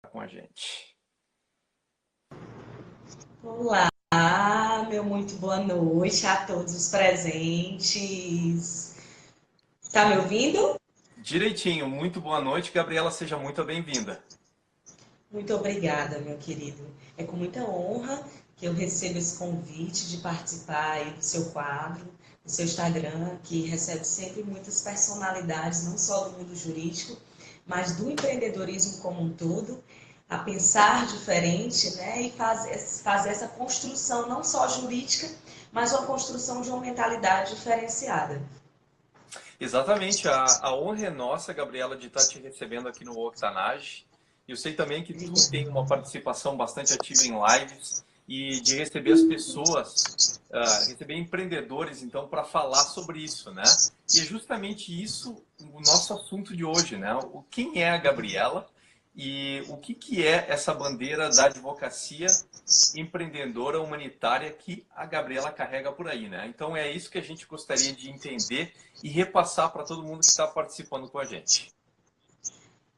Com a gente. Olá, meu muito boa noite a todos os presentes. Tá me ouvindo? Direitinho, muito boa noite, Gabriela, seja muito bem-vinda. Muito obrigada, meu querido. É com muita honra que eu recebo esse convite de participar aí do seu quadro, do seu Instagram, que recebe sempre muitas personalidades, não só do mundo jurídico, mas do empreendedorismo como um todo, a pensar diferente, né? E fazer essa construção não só jurídica, mas uma construção de uma mentalidade diferenciada. Exatamente, a honra é nossa, Gabriela, de estar te recebendo aqui no Octanage. Eu sei também que tu tem uma participação bastante ativa em lives e de receber as pessoas, receber empreendedores, então, para falar sobre isso, né? E é justamente isso o nosso assunto de hoje, né? Quem é a Gabriela e o que é essa bandeira da advocacia empreendedora humanitária que a Gabriela carrega por aí, né? Então é isso que a gente gostaria de entender e repassar para todo mundo que está participando com a gente.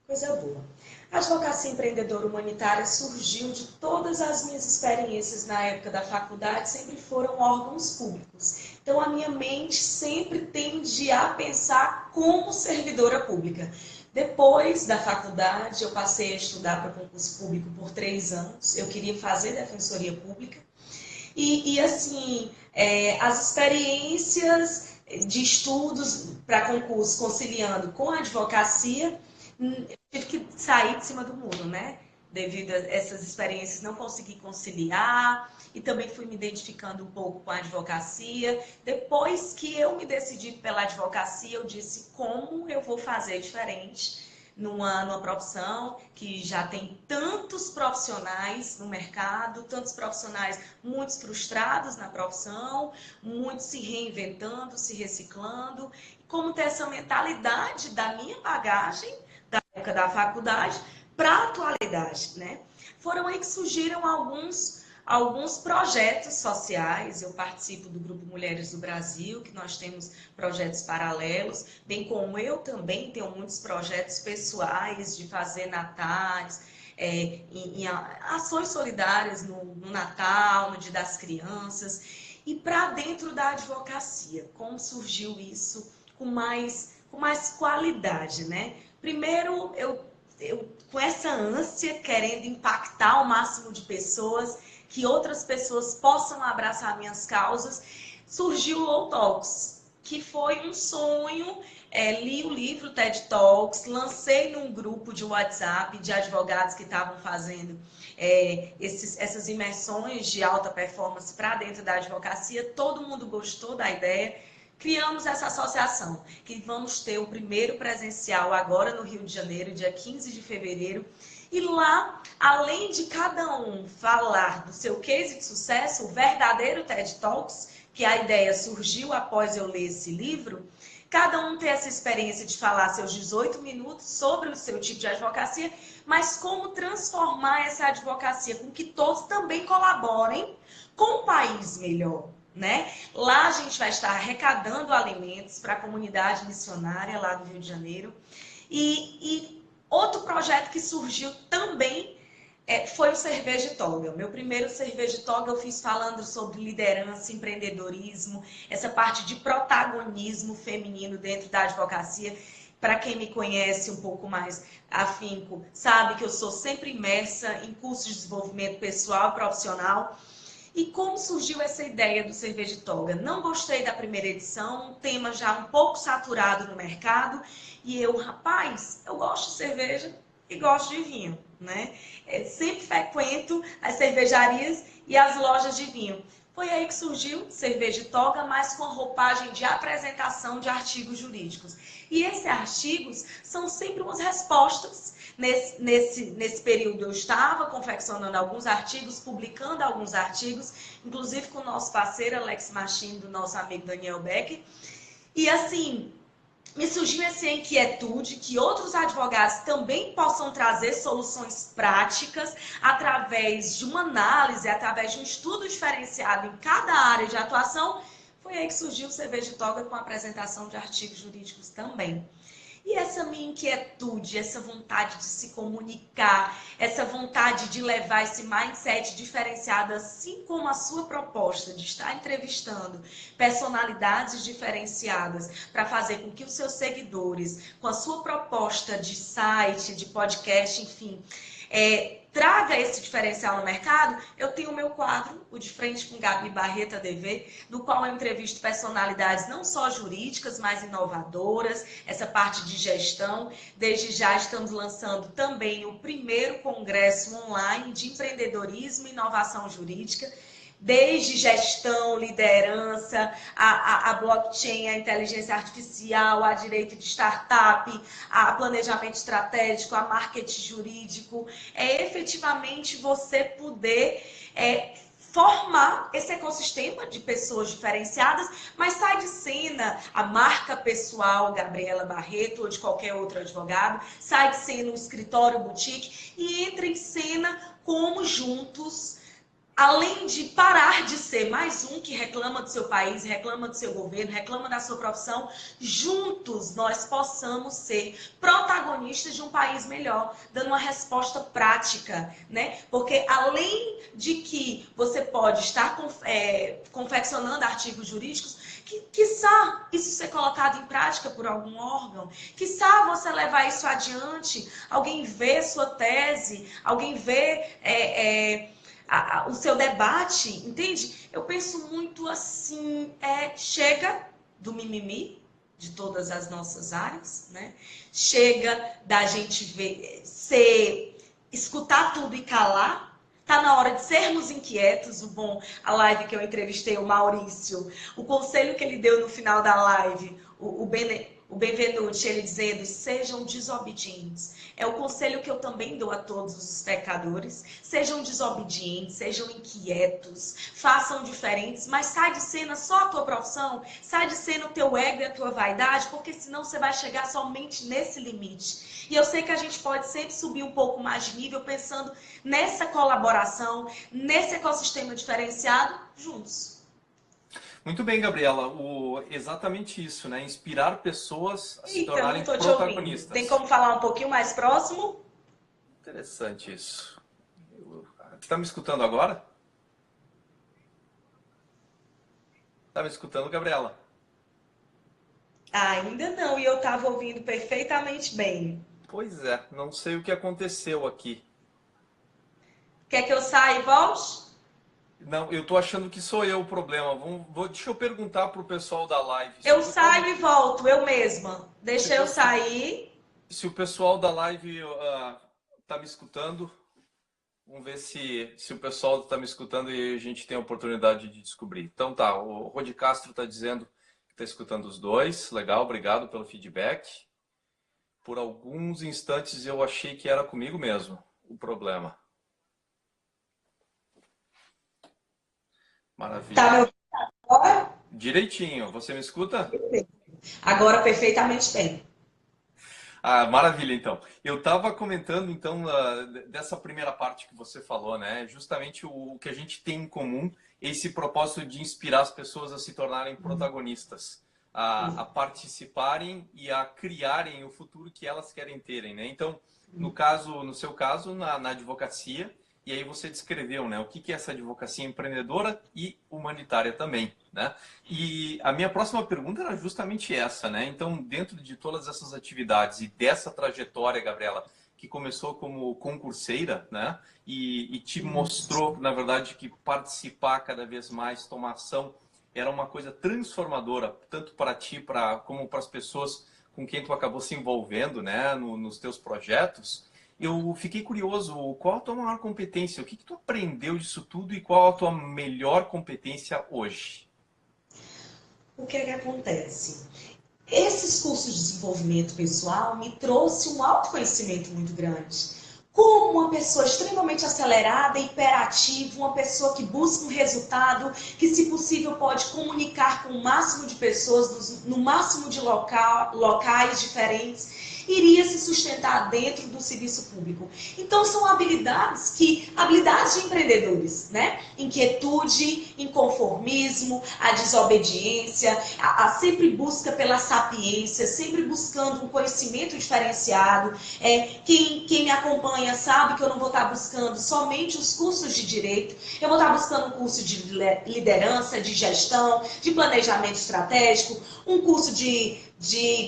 Coisa boa. A advocacia empreendedora humanitária surgiu de todas as minhas experiências na época da faculdade, sempre foram órgãos públicos. Então a minha mente sempre tende a pensar como servidora pública. Depois da faculdade, eu passei a estudar para concurso público por 3 anos. Eu queria fazer defensoria pública. As experiências de estudos para concurso conciliando com a advocacia, eu tive que sair de cima do muro, né? Devido a essas experiências, não consegui conciliar e também fui me identificando um pouco com a advocacia. Depois que eu me decidi pela advocacia, eu disse como eu vou fazer diferente numa profissão que já tem tantos profissionais no mercado, tantos profissionais, muitos frustrados na profissão, muitos se reinventando, se reciclando. Como ter essa mentalidade da minha bagagem, da época da faculdade, para a atualidade, né? Foram aí que surgiram alguns projetos sociais. Eu participo do Grupo Mulheres do Brasil, que nós temos projetos paralelos, bem como eu também tenho muitos projetos pessoais de fazer natais, em ações solidárias no Natal, no Dia das Crianças, e para dentro da advocacia. Como surgiu isso com mais qualidade, né? Primeiro, eu com essa ânsia, querendo impactar o máximo de pessoas, que outras pessoas possam abraçar minhas causas, surgiu o Low Talks, que foi um sonho. Li o livro TED Talks, lancei num grupo de WhatsApp de advogados que estavam fazendo essas imersões de alta performance para dentro da advocacia. Todo mundo gostou da ideia. Criamos essa associação, que vamos ter o primeiro presencial agora no Rio de Janeiro, dia 15 de fevereiro. E lá, além de cada um falar do seu case de sucesso, o verdadeiro TED Talks, que a ideia surgiu após eu ler esse livro, cada um ter essa experiência de falar seus 18 minutos sobre o seu tipo de advocacia, mas como transformar essa advocacia com que todos também colaborem com um país melhor, né? Lá a gente vai estar arrecadando alimentos para a comunidade missionária lá do Rio de Janeiro. E outro projeto que surgiu também foi o Cerveja Toga. Meu primeiro Cerveja Toga eu fiz falando sobre liderança, empreendedorismo, essa parte de protagonismo feminino dentro da advocacia. Para quem me conhece um pouco mais afinco, sabe que eu sou sempre imersa em cursos de desenvolvimento pessoal e profissional. E como surgiu essa ideia do Cerveja Toga? Não gostei da primeira edição, um tema já um pouco saturado no mercado. E eu, rapaz, eu gosto de cerveja e gosto de vinho, né? Sempre frequento as cervejarias e as lojas de vinho. Foi aí que surgiu Cerveja Toga, mas com a roupagem de apresentação de artigos jurídicos. E esses artigos são sempre umas respostas. Nesse período eu estava confeccionando alguns artigos, publicando alguns artigos, inclusive com o nosso parceiro Alex Machine, do nosso amigo Daniel Beck. E assim, me surgiu essa inquietude que outros advogados também possam trazer soluções práticas através de uma análise, através de um estudo diferenciado em cada área de atuação. Foi aí que surgiu o Cerveja Toga com a apresentação de artigos jurídicos também. E essa minha inquietude, essa vontade de se comunicar, essa vontade de levar esse mindset diferenciado, assim como a sua proposta de estar entrevistando personalidades diferenciadas para fazer com que os seus seguidores, com a sua proposta de site, de podcast, enfim, traga esse diferencial no mercado, eu tenho o meu quadro, o De Frente com Gabi Barreto ADV, no qual eu entrevisto personalidades não só jurídicas, mas inovadoras, essa parte de gestão. Desde já estamos lançando também o primeiro congresso online de empreendedorismo e inovação jurídica, desde gestão, liderança, a blockchain, a inteligência artificial, a direito de startup, a planejamento estratégico, a marketing jurídico. É efetivamente você poder formar esse ecossistema de pessoas diferenciadas, mas sai de cena a marca pessoal Gabriela Barreto ou de qualquer outro advogado, sai de cena o escritório boutique e entra em cena como juntos, além de parar de ser mais um que reclama do seu país, reclama do seu governo, reclama da sua profissão, juntos nós possamos ser protagonistas de um país melhor, dando uma resposta prática, né? Porque além de que você pode estar confeccionando artigos jurídicos, quiçá isso ser colocado em prática por algum órgão, quiçá você levar isso adiante, alguém vê sua tese, alguém vê o seu debate, entende? Eu penso muito assim, chega do mimimi de todas as nossas áreas, né? Chega da gente escutar tudo e calar. Tá na hora de sermos inquietos. A live que eu entrevistei o Maurício, o conselho que ele deu no final da live, o Benvenuti, ele dizendo, sejam desobedientes. É o conselho que eu também dou a todos os pecadores. Sejam desobedientes, sejam inquietos, façam diferentes, mas sai de cena só a tua profissão, sai de cena o teu ego e a tua vaidade, porque senão você vai chegar somente nesse limite. E eu sei que a gente pode sempre subir um pouco mais de nível pensando nessa colaboração, nesse ecossistema diferenciado, juntos. Muito bem, Gabriela. Exatamente isso, né? Inspirar pessoas a se Eita, tornarem não tô te ouvindo. protagonistas. Tem como falar um pouquinho mais próximo? Interessante isso. Você está me escutando agora? Está me escutando, Gabriela? Ainda não, e eu estava ouvindo perfeitamente bem. Pois é, não sei o que aconteceu aqui. Quer que eu saia e volte? Não, eu tô achando que sou eu o problema. Deixa eu perguntar pro pessoal da live. Eu saio e volto, eu mesma. Deixa eu sair. Se o pessoal da live tá me escutando, vamos ver se o pessoal tá me escutando e a gente tem a oportunidade de descobrir. Então tá, o Rodi Castro tá dizendo que tá escutando os dois. Legal, obrigado pelo feedback. Por alguns instantes eu achei que era comigo mesmo o problema. Maravilha. Tá me ouvindo agora? Direitinho. Você me escuta? Agora perfeitamente bem. Ah, maravilha, então. Eu estava comentando, então, dessa primeira parte que você falou, né? Justamente o que a gente tem em comum, esse propósito de inspirar as pessoas a se tornarem protagonistas, a participarem e a criarem o futuro que elas querem terem, né? Então, no seu caso, na advocacia, e aí você descreveu, né, o que é essa advocacia empreendedora e humanitária também, né? E a minha próxima pergunta era justamente essa, né? Então, dentro de todas essas atividades e dessa trajetória, Gabriela, que começou como concurseira, né? E te mostrou, na verdade, que participar cada vez mais, tomar ação, era uma coisa transformadora, tanto para ti como para as pessoas com quem tu acabou se envolvendo, né, nos teus projetos. Eu fiquei curioso, qual a tua maior competência? O que tu aprendeu disso tudo e qual a tua melhor competência hoje? O que é que acontece? Esses cursos de desenvolvimento pessoal me trouxe um autoconhecimento muito grande. Como uma pessoa extremamente acelerada, hiperativa, uma pessoa que busca um resultado, que se possível pode comunicar com o máximo de pessoas, no máximo de locais diferentes. iria se sustentar dentro do serviço público. Então, são habilidades de empreendedores, né? Inquietude, inconformismo, a desobediência, a sempre busca pela sapiência, sempre buscando um conhecimento diferenciado. Quem me acompanha sabe que eu não vou estar buscando somente os cursos de direito, eu vou estar buscando um curso de liderança, de gestão, de planejamento estratégico, um curso de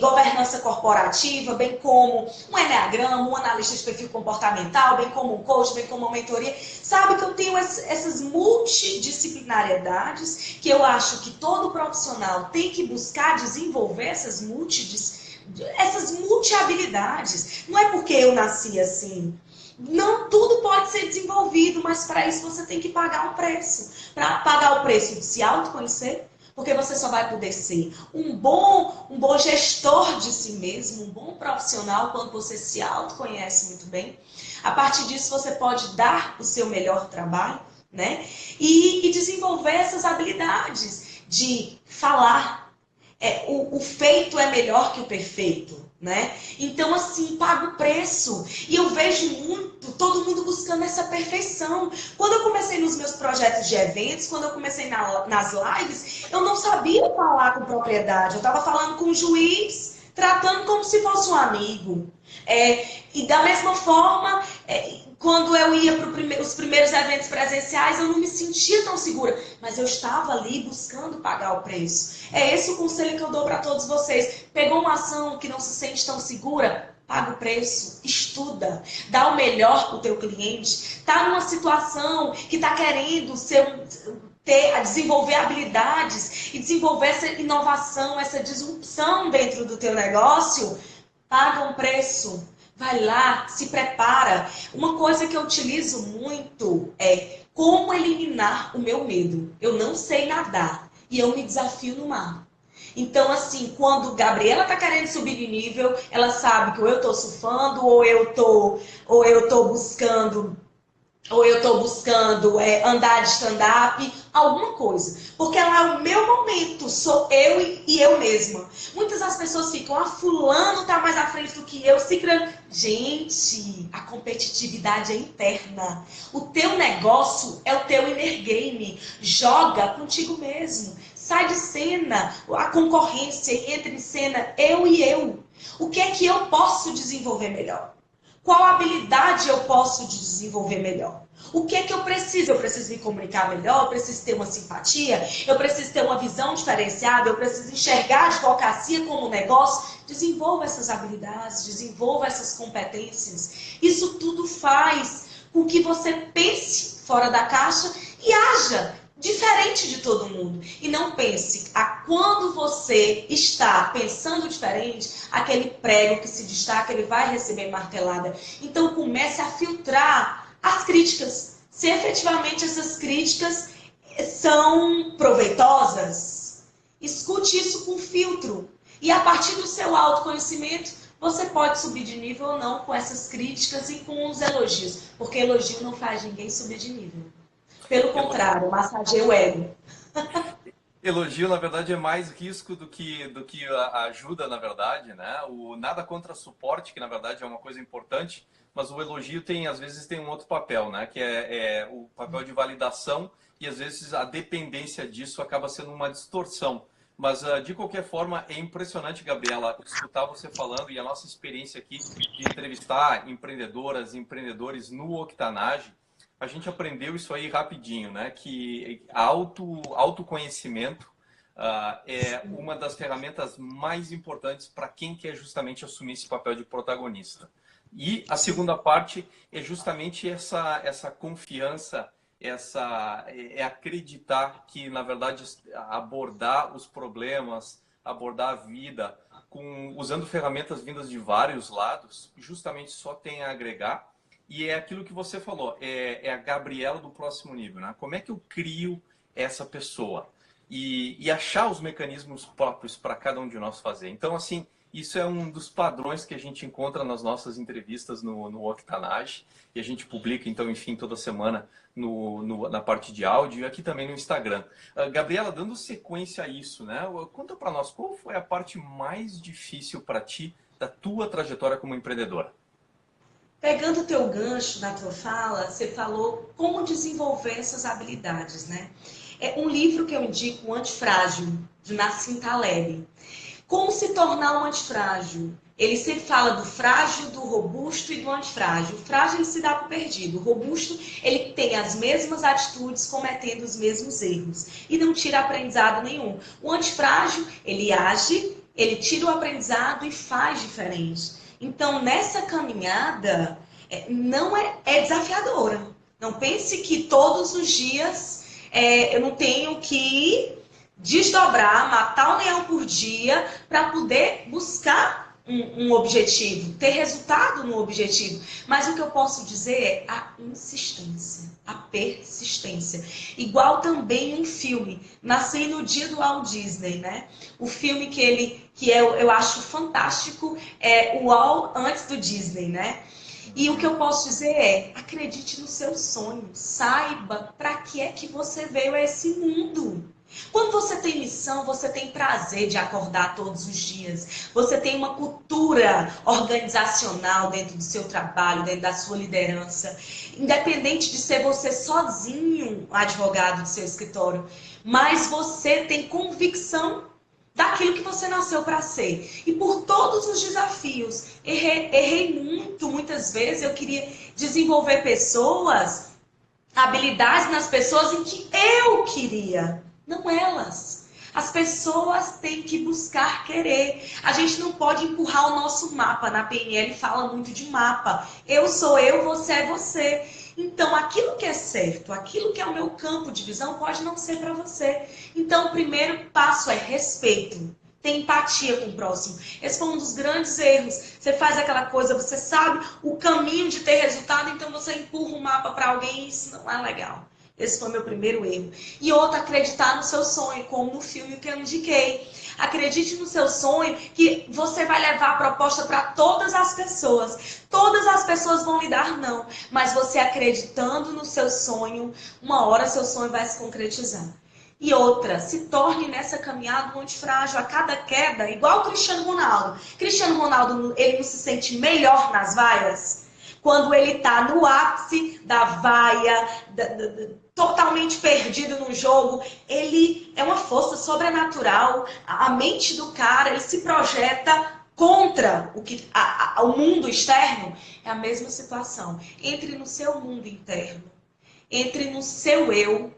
governança corporativa, bem como um enneagrama, um analista de perfil comportamental, bem como um coach, bem como uma mentoria. Sabe que eu tenho essas multidisciplinariedades que eu acho que todo profissional tem que buscar desenvolver essas multi-habilidades. Não é porque eu nasci assim. Não tudo pode ser desenvolvido, mas para isso você tem que pagar um preço. Para pagar o preço de se autoconhecer, porque você só vai poder ser um bom gestor de si mesmo, um bom profissional quando você se autoconhece muito bem. A partir disso você pode dar o seu melhor trabalho, né? E desenvolver essas habilidades de falar. O feito é melhor que o perfeito, né? Então, assim, paga o preço. E eu vejo muito, todo mundo buscando essa perfeição. Quando eu comecei nos meus projetos de eventos, quando eu comecei nas lives, eu não sabia falar com propriedade. Eu estava falando com o juiz, tratando como se fosse um amigo. E da mesma forma, quando eu ia para os primeiros eventos presenciais, eu não me sentia tão segura, mas eu estava ali buscando pagar o preço. É esse o conselho que eu dou para todos vocês. Pegou uma ação que não se sente tão segura? Paga o preço, estuda, dá o melhor para o teu cliente. Está numa situação que está querendo desenvolver habilidades e desenvolver essa inovação, essa disrupção dentro do teu negócio, paga um preço. Vai lá, se prepara. Uma coisa que eu utilizo muito é como eliminar o meu medo. Eu não sei nadar e eu me desafio no mar. Então, assim, quando Gabriela tá querendo subir de nível, ela sabe que ou eu tô surfando, ou eu tô buscando andar de stand-up, alguma coisa. Porque lá é o meu momento, sou eu e eu mesma. Muitas das pessoas ficam, fulano tá mais à frente do que eu, ciclano. Gente, a competitividade é interna. O teu negócio é o teu inner game. Joga contigo mesmo. Sai de cena, a concorrência, entra em cena, eu e eu. O que é que eu posso desenvolver melhor? Qual habilidade eu posso desenvolver melhor? O que é que eu preciso? Eu preciso me comunicar melhor, eu preciso ter uma simpatia, eu preciso ter uma visão diferenciada, eu preciso enxergar a advocacia como negócio. Desenvolva essas habilidades, desenvolva essas competências. Isso tudo faz com que você pense fora da caixa e haja diferente de todo mundo. E não pense, quando você está pensando diferente, aquele prego que se destaca, ele vai receber martelada. Então comece a filtrar as críticas. Se efetivamente essas críticas são proveitosas, escute isso com filtro. E a partir do seu autoconhecimento, você pode subir de nível ou não com essas críticas e com os elogios. Porque elogio não faz ninguém subir de nível. Pelo contrário, massageia o ego. Elogio, na verdade, é mais risco do que a ajuda, na verdade, né? O nada contra suporte, que na verdade é uma coisa importante, mas o elogio às vezes tem um outro papel, né? Que é o papel de validação, e às vezes a dependência disso acaba sendo uma distorção. Mas, de qualquer forma, é impressionante, Gabriela, escutar você falando, e a nossa experiência aqui de entrevistar empreendedoras e empreendedores no Octanage. A gente aprendeu isso aí rapidinho, né? Que autoconhecimento é uma das ferramentas mais importantes para quem quer justamente assumir esse papel de protagonista. E a segunda parte é justamente essa confiança, é acreditar que, na verdade, abordar os problemas, abordar a vida, usando ferramentas vindas de vários lados, justamente só tem a agregar. E é aquilo que você falou, é a Gabriela do próximo nível, né? Como é que eu crio essa pessoa? E achar os mecanismos próprios para cada um de nós fazer. Então, assim, isso é um dos padrões que a gente encontra nas nossas entrevistas no Octanage. E a gente publica, então, enfim, toda semana na parte de áudio e aqui também no Instagram. Gabriela, dando sequência a isso, né? Conta para nós, qual foi a parte mais difícil para ti da tua trajetória como empreendedora? Pegando o teu gancho na tua fala, você falou como desenvolver essas habilidades, né? É um livro que eu indico, O Antifrágil, de Nassim Taleb. Como se tornar um antifrágil? Ele sempre fala do frágil, do robusto e do antifrágil. O frágil ele se dá por perdido. O robusto ele tem as mesmas atitudes, cometendo os mesmos erros e não tira aprendizado nenhum. O antifrágil ele age, ele tira o aprendizado e faz diferente. Então nessa caminhada não é desafiadora. Não pense que todos os dias eu não tenho que desdobrar, matar um leão por dia para poder buscar um objetivo, ter resultado no objetivo. Mas o que eu posso dizer é a insistência, a persistência. Igual também um filme, Nasci no Dia do Walt Disney, né? O filme eu acho fantástico é o Walt antes do Disney, né? E o que eu posso dizer é, acredite no seu sonho, saiba para que é que você veio a esse mundo. Quando você tem missão, você tem prazer de acordar todos os dias. Você tem uma cultura organizacional dentro do seu trabalho, dentro da sua liderança. Independente de ser você sozinho, advogado do seu escritório. Mas você tem convicção daquilo que você nasceu para ser. E por todos os desafios, errei muito, muitas vezes. Eu queria desenvolver pessoas, habilidades nas pessoas em que eu queria. Não elas. As pessoas têm que buscar querer. A gente não pode empurrar o nosso mapa. Na PNL fala muito de mapa. Eu sou eu, você é você. Então, aquilo que é certo, aquilo que é o meu campo de visão, pode não ser para você. Então, o primeiro passo é respeito. Ter empatia com o próximo. Esse foi um dos grandes erros. Você faz aquela coisa, você sabe o caminho de ter resultado, então você empurra o mapa para alguém e isso não é legal. Esse foi meu primeiro erro. E outro, acreditar no seu sonho, como no filme que eu indiquei. Acredite no seu sonho que você vai levar a proposta para todas as pessoas. Todas as pessoas vão lhe dar não. Mas você acreditando no seu sonho, uma hora seu sonho vai se concretizar. E outra, se torne nessa caminhada um antifrágil a cada queda, igual o Cristiano Ronaldo. Cristiano Ronaldo, ele não se sente melhor nas vaias? Quando ele está no ápice da vaia, totalmente perdido no jogo, ele é uma força sobrenatural. A mente do cara, ele se projeta contra o mundo externo. É a mesma situação. Entre no seu mundo interno, entre no seu eu,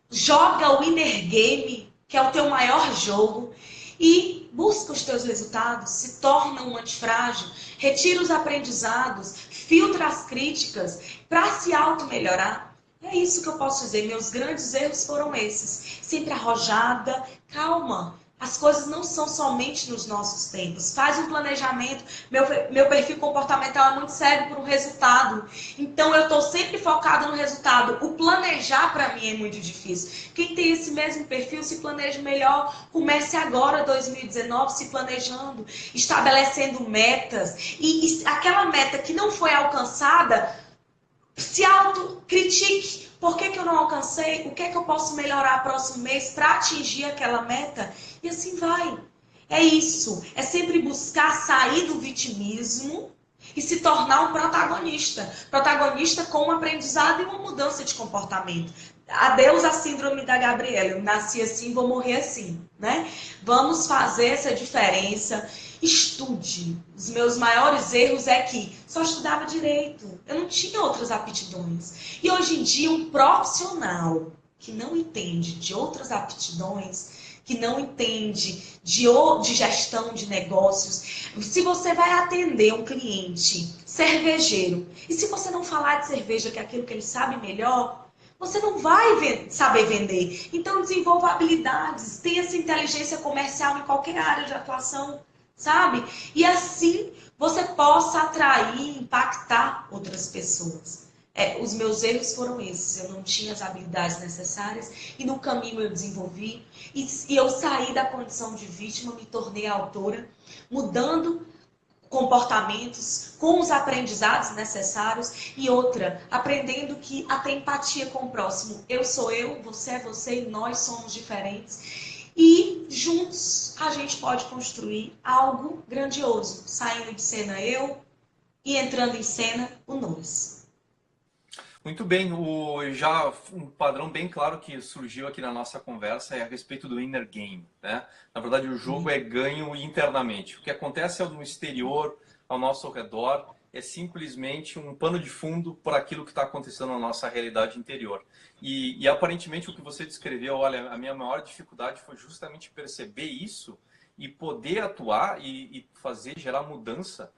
joga o inner game, que é o teu maior jogo, e busca os teus resultados, se torna um antifrágil, retira os aprendizados, filtra as críticas para se auto-melhorar. É isso que eu posso dizer. Meus grandes erros foram esses. Sempre arrojada, calma. As coisas não são somente nos nossos tempos. Faz um planejamento. Meu perfil comportamental é muito sério por um resultado. Então, eu estou sempre focada no resultado. O planejar, para mim, é muito difícil. Quem tem esse mesmo perfil, se planeja melhor. Comece agora, 2019, se planejando, estabelecendo metas. E aquela meta que não foi alcançada, se autocritique. Por que eu não alcancei? O que é que eu posso melhorar próximo mês para atingir aquela meta? E assim vai. É isso. É sempre buscar sair do vitimismo e se tornar um protagonista. Protagonista com um aprendizado e uma mudança de comportamento. Adeus a síndrome da Gabriela. Eu nasci assim, vou morrer assim, né? Vamos fazer essa diferença. Estude. Os meus maiores erros é que só estudava direito. Eu não tinha outras aptidões. E hoje em dia, um profissional que não entende de outras aptidões, que não entende de gestão de negócios, se você vai atender um cliente cervejeiro, e se você não falar de cerveja, que é aquilo que ele sabe melhor, você não vai saber vender. Então, desenvolva habilidades, tenha essa inteligência comercial em qualquer área de atuação, sabe? E assim você possa atrair, impactar outras pessoas. Os meus erros foram esses. Eu não tinha as habilidades necessárias e no caminho eu desenvolvi. E eu saí da condição de vítima, me tornei autora, mudando comportamentos, com os aprendizados necessários. E outra, aprendendo a ter empatia com o próximo. Eu sou eu, você é você e nós somos diferentes. e juntos a gente pode construir algo grandioso, saindo de cena eu e entrando em cena o nós. Muito bem, já um padrão bem claro que surgiu aqui na nossa conversa é a respeito do inner game, né? Na verdade, o jogo é ganho internamente. O que acontece no exterior, ao nosso redor, é simplesmente um pano de fundo por aquilo que está acontecendo na nossa realidade interior. E aparentemente o que você descreveu, olha, a minha maior dificuldade foi justamente perceber isso e poder atuar e fazer, gerar mudança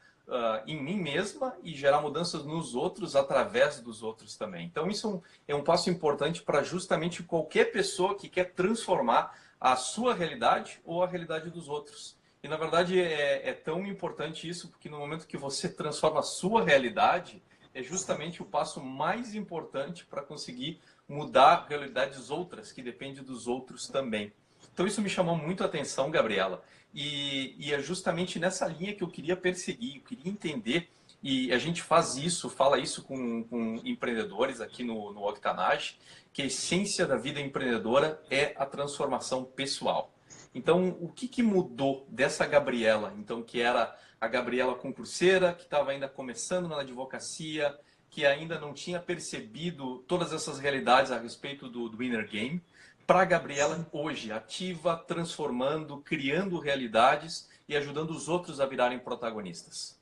em mim mesma e gerar mudanças nos outros através dos outros também. Então isso é um passo importante para justamente qualquer pessoa que quer transformar a sua realidade ou a realidade dos outros. E na verdade é tão importante isso porque no momento que você transforma a sua realidade é justamente o passo mais importante para conseguir mudar realidades outras que dependem dos outros também. Então isso me chamou muito a atenção, Gabriela. E é justamente nessa linha que eu queria perseguir, eu queria entender, e a gente faz isso, fala isso com empreendedores aqui no Octanage, que a essência da vida empreendedora é a transformação pessoal. Então, o que mudou dessa Gabriela, então, que era a Gabriela concurseira, que estava ainda começando na advocacia, que ainda não tinha percebido todas essas realidades a respeito do inner game, para a Gabriela hoje, ativa, transformando, criando realidades e ajudando os outros a virarem protagonistas?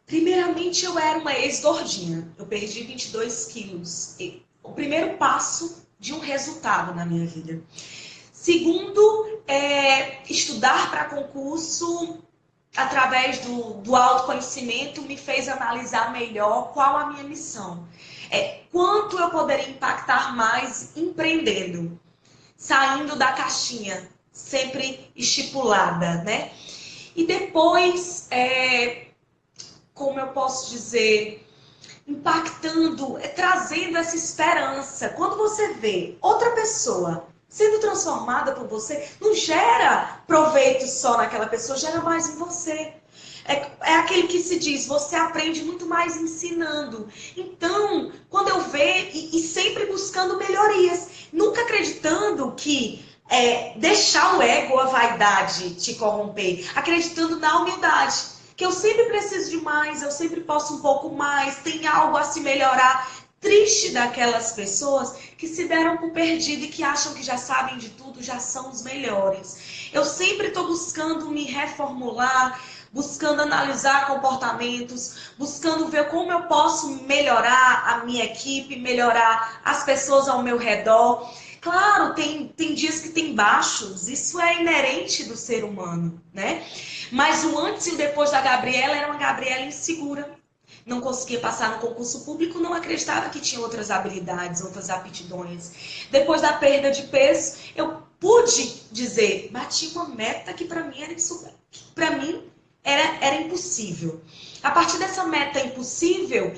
Primeiramente, eu era uma ex-gordinha. Eu perdi 22 quilos. O primeiro passo de um resultado na minha vida. Segundo, estudar para concurso através do autoconhecimento me fez analisar melhor qual a minha missão. Quanto eu poderia impactar mais empreendendo, saindo da caixinha, sempre estipulada, né? E depois, como eu posso dizer, impactando, trazendo essa esperança. Quando você vê outra pessoa sendo transformada por você, não gera proveito só naquela pessoa, gera mais em você. É aquele que se diz, você aprende muito mais ensinando. Então, quando eu vejo, e sempre buscando melhorias, nunca acreditando que deixar o ego, a vaidade te corromper, acreditando na humildade, que eu sempre preciso de mais, eu sempre posso um pouco mais, tem algo a se melhorar. Triste daquelas pessoas que se deram por perdido e que acham que já sabem de tudo, já são os melhores. Eu sempre estou buscando me reformular, buscando analisar comportamentos, buscando ver como eu posso melhorar a minha equipe, melhorar as pessoas ao meu redor. Claro, tem dias que tem baixos, isso é inerente do ser humano, né? Mas o antes e o depois da Gabriela era uma Gabriela insegura. Não conseguia passar no concurso público, não acreditava que tinha outras habilidades, outras aptidões. Depois da perda de peso, eu pude dizer, bati uma meta que para mim era impossível. A partir dessa meta impossível,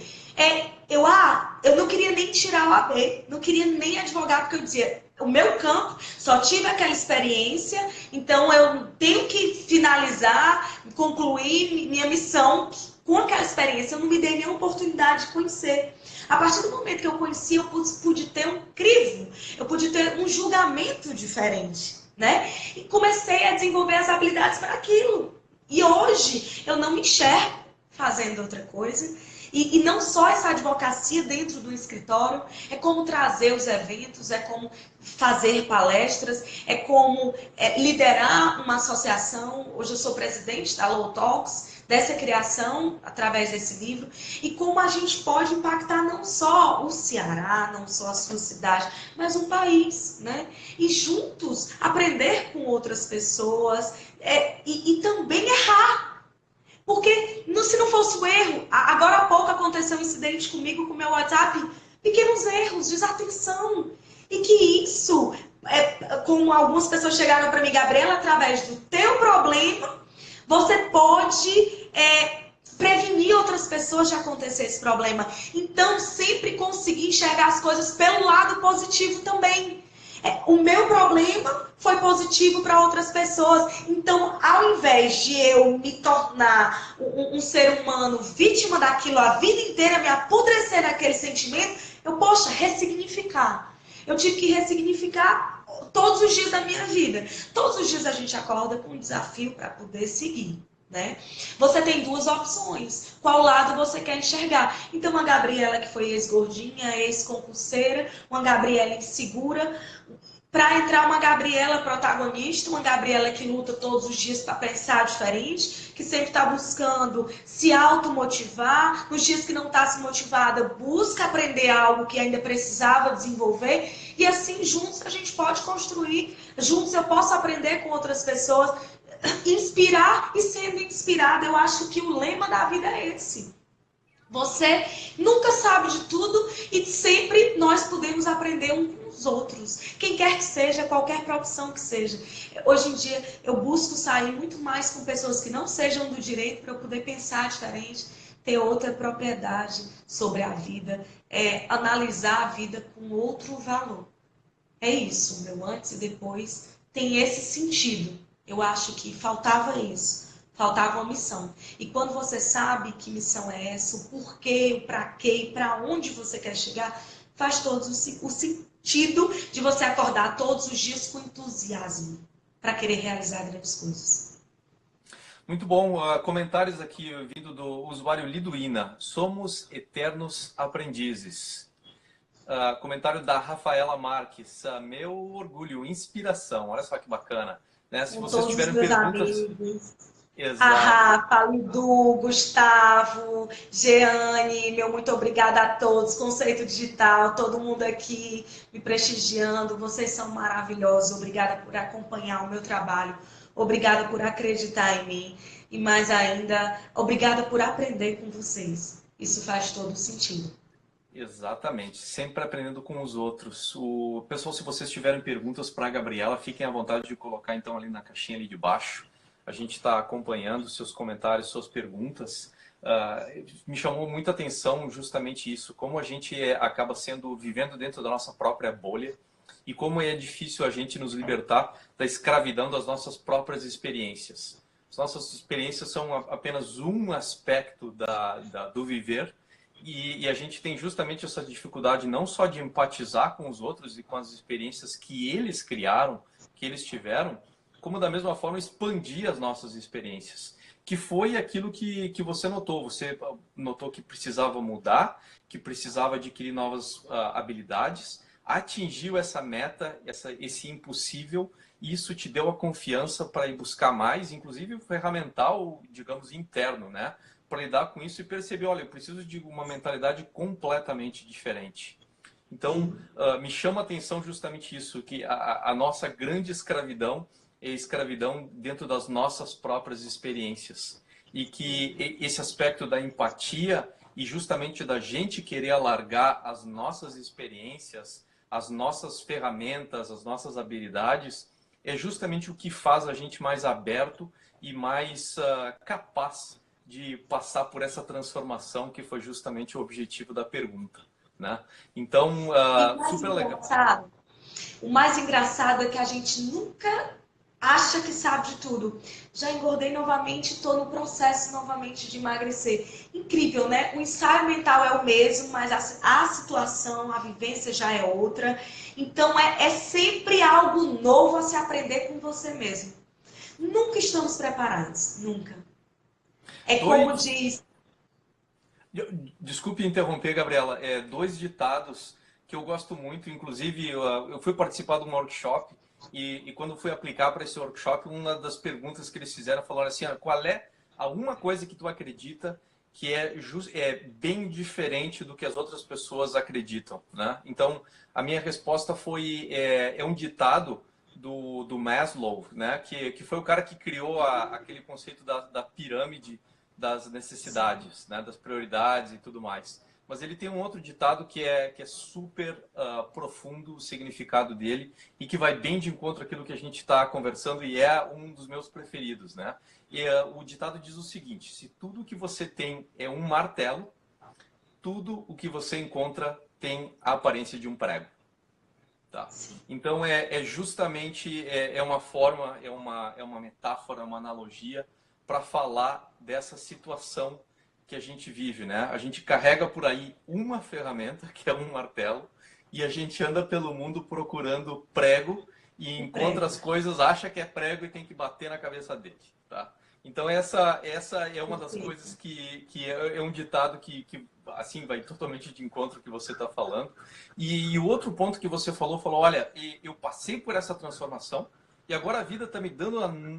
eu não queria nem tirar o AB, não queria nem advogar, porque eu dizia, o meu campo, só tive aquela experiência, então eu tenho que finalizar, concluir minha missão com aquela experiência. Eu não me dei nenhuma oportunidade de conhecer. A partir do momento que eu conheci, eu pude ter um crivo, eu pude ter um julgamento diferente, né? E comecei a desenvolver as habilidades para aquilo. E hoje eu não me enxergo fazendo outra coisa. E não só essa advocacia dentro do escritório, é como trazer os eventos, é como fazer palestras, é como liderar uma associação. Hoje eu sou presidente da Law Talks, dessa criação, através desse livro, e como a gente pode impactar não só o Ceará, não só a sua cidade, mas um país, né? E juntos aprender com outras pessoas e também errar. Porque se não fosse o erro, agora há pouco aconteceu um incidente comigo com o meu WhatsApp, pequenos erros, desatenção. E que isso, como algumas pessoas chegaram para mim, Gabriela, através do teu problema, você pode prevenir outras pessoas de acontecer esse problema. Então, sempre conseguir enxergar as coisas pelo lado positivo também. O meu problema foi positivo para outras pessoas. Então, ao invés de eu me tornar um ser humano vítima daquilo a vida inteira, me apodrecer naquele sentimento, eu posso ressignificar. Eu tive que ressignificar todos os dias da minha vida. Todos os dias a gente acorda com um desafio para poder seguir, né? Você tem duas opções. Qual lado você quer enxergar? Então, uma Gabriela que foi ex-gordinha, ex-concurseira, uma Gabriela insegura, para entrar uma Gabriela protagonista, uma Gabriela que luta todos os dias para pensar diferente, que sempre está buscando se automotivar, nos dias que não está se motivada, busca aprender algo que ainda precisava desenvolver, e assim juntos a gente pode construir, juntos eu posso aprender com outras pessoas, inspirar e sendo inspirada. Eu acho que o lema da vida é esse. Você nunca sabe de tudo e sempre nós podemos aprender um com os outros. Quem quer que seja, qualquer profissão que seja. Hoje em dia eu busco sair muito mais com pessoas que não sejam do direito para eu poder pensar diferente, ter outra propriedade sobre a vida, analisar a vida com outro valor. É isso, meu antes e depois tem esse sentido. Eu acho que faltava isso. Faltava uma missão. E quando você sabe que missão é essa, o porquê, o para quê e para onde você quer chegar, faz todo o sentido de você acordar todos os dias com entusiasmo para querer realizar grandes coisas. Muito bom. Comentários aqui vindo do usuário Liduína. Somos eternos aprendizes. Comentário da Rafaela Marques. Meu orgulho, inspiração. Olha só que bacana. Né? Se Com vocês todos os tiverem meus perguntas... amigos. A Exato. Rafa, Lidu, Gustavo, Jeane, meu muito obrigada a todos. Conceito Digital, todo mundo aqui me prestigiando. Vocês são maravilhosos. Obrigada por acompanhar o meu trabalho. Obrigada por acreditar em mim. E mais ainda, obrigada por aprender com vocês. Isso faz todo sentido. Exatamente, sempre aprendendo com os outros. Pessoal, se vocês tiverem perguntas para a Gabriela, fiquem à vontade de colocar então ali na caixinha ali de baixo. A gente está acompanhando seus comentários, suas perguntas. Me chamou muita atenção justamente isso, como a gente acaba vivendo dentro da nossa própria bolha e como é difícil a gente nos libertar da escravidão das nossas próprias experiências. As nossas experiências são apenas um aspecto do viver. E a gente tem justamente essa dificuldade não só de empatizar com os outros e com as experiências que eles criaram, que eles tiveram, como da mesma forma expandir as nossas experiências. Que foi aquilo que você notou. Você notou que precisava mudar, que precisava adquirir novas habilidades, atingiu essa meta, esse impossível, e isso te deu a confiança para ir buscar mais, inclusive o ferramental, digamos, interno, né? Para lidar com isso e perceber, olha, eu preciso de uma mentalidade completamente diferente. Então, me chama a atenção justamente isso, que a nossa grande escravidão é a escravidão dentro das nossas próprias experiências. E que esse aspecto da empatia e justamente da gente querer alargar as nossas experiências, as nossas ferramentas, as nossas habilidades, é justamente o que faz a gente mais aberto e mais capaz de passar por essa transformação que foi justamente o objetivo da pergunta, né? Então, super legal. O mais engraçado é que a gente nunca acha que sabe de tudo. Já engordei novamente, estou no processo novamente de emagrecer. Incrível, né? O ensaio mental é o mesmo, mas a situação, a vivência já é outra. Então, é sempre algo novo a se aprender com você mesmo. Nunca estamos preparados, nunca. É como diz... Desculpe interromper, Gabriela. Dois ditados que eu gosto muito. Inclusive, eu fui participar de um workshop e quando fui aplicar para esse workshop, uma das perguntas que eles fizeram falaram assim: qual é alguma coisa que tu acredita que é bem diferente do que as outras pessoas acreditam, né? Então, a minha resposta foi um ditado do Maslow, né? Que foi o cara que criou aquele conceito da pirâmide das necessidades, né, das prioridades e tudo mais. Mas ele tem um outro ditado que é super profundo o significado dele e que vai bem de encontro àquilo que a gente está conversando e é um dos meus preferidos, né? E o ditado diz o seguinte: se tudo que você tem é um martelo, tudo o que você encontra tem a aparência de um prego. Tá? Então justamente uma forma, é uma metáfora, uma analogia para falar dessa situação que a gente vive, né? A gente carrega por aí uma ferramenta, que é um martelo, e a gente anda pelo mundo procurando prego e encontra as coisas, acha que é prego e tem que bater na cabeça dele, tá? Então essa é uma das coisas que é um ditado que assim vai totalmente de encontro ao que você está falando. E o outro ponto que você falou, olha, eu passei por essa transformação e agora a vida está me dando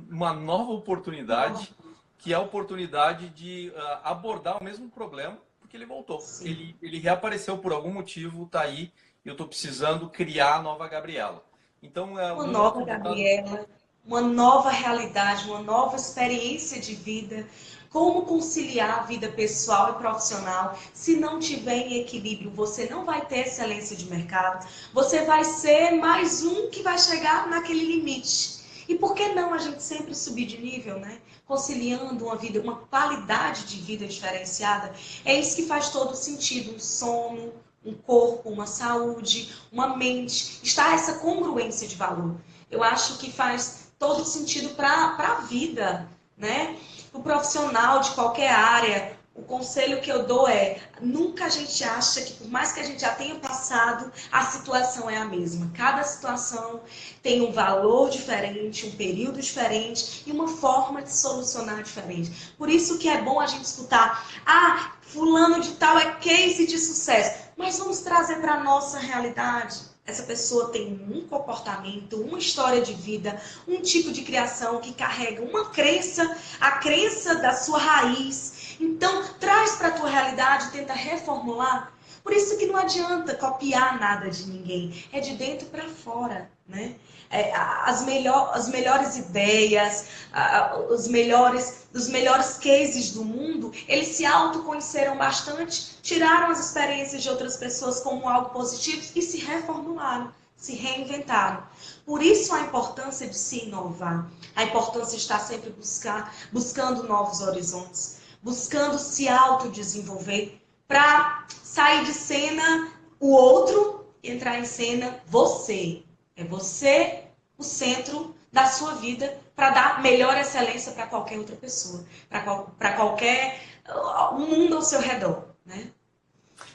uma nova oportunidade, que é a oportunidade de abordar o mesmo problema, porque ele voltou. Ele reapareceu por algum motivo, está aí, e eu estou precisando criar a nova Gabriela. Então, uma nova Gabriela, uma nova realidade, uma nova experiência de vida. Como conciliar a vida pessoal e profissional? Se não tiver em equilíbrio, você não vai ter excelência de mercado. Você vai ser mais um que vai chegar naquele limite. E por que não a gente sempre subir de nível, né? Conciliando uma vida, uma qualidade de vida diferenciada. É isso que faz todo sentido. Um sono, um corpo, uma saúde, uma mente. Está essa congruência de valor. Eu acho que faz todo sentido para a vida, né? O profissional de qualquer área, o conselho que eu dou é: nunca a gente acha que, por mais que a gente já tenha passado, a situação é a mesma. Cada situação tem um valor diferente, um período diferente e uma forma de solucionar diferente. Por isso que é bom a gente escutar: ah, fulano de tal é case de sucesso. Mas vamos trazer para a nossa realidade. Essa pessoa tem um comportamento, uma história de vida, um tipo de criação que carrega uma crença, a crença da sua raiz. Então, traz para a tua realidade, tenta reformular. Por isso que não adianta copiar nada de ninguém. É de dentro para fora, né? As melhores ideias, os melhores cases do mundo, eles se autoconheceram bastante, tiraram as experiências de outras pessoas como algo positivo e se reformularam, se reinventaram. Por isso a importância de se inovar, a importância de estar sempre buscando novos horizontes, buscando se autodesenvolver para sair de cena o outro e entrar em cena você. É você o centro da sua vida para dar melhor excelência para qualquer outra pessoa, para qualquer mundo ao seu redor, né?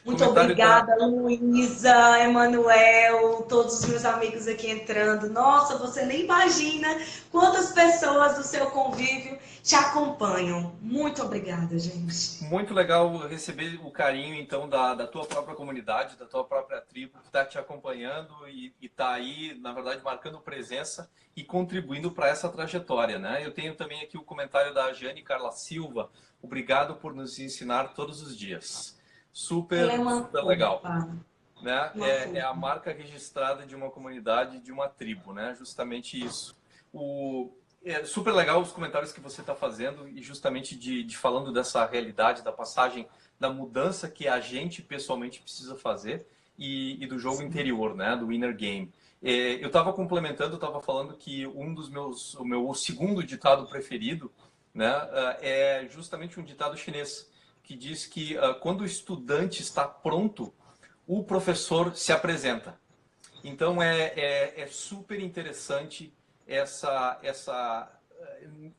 Muito obrigada, Luísa, Emanuel, todos os meus amigos aqui entrando. Nossa, você nem imagina quantas pessoas do seu convívio te acompanham. Muito obrigada, gente. Muito legal receber o carinho, então, da tua própria comunidade, da tua própria tribo, que está te acompanhando e está aí, na verdade, marcando presença e contribuindo para essa trajetória, né? Eu tenho também aqui o comentário da Jane Carla Silva. Obrigado por nos ensinar todos os dias. Super legal. Né? É a marca registrada de uma comunidade, de uma tribo, né? Justamente isso. É super legal os comentários que você está fazendo e justamente de falando dessa realidade, da passagem, da mudança que a gente pessoalmente precisa fazer e do jogo interior, né? Do inner game. Eu estava complementando, estava falando que o meu segundo ditado preferido, né? É justamente um ditado chinês que diz que quando o estudante está pronto, o professor se apresenta. Então é super interessante essa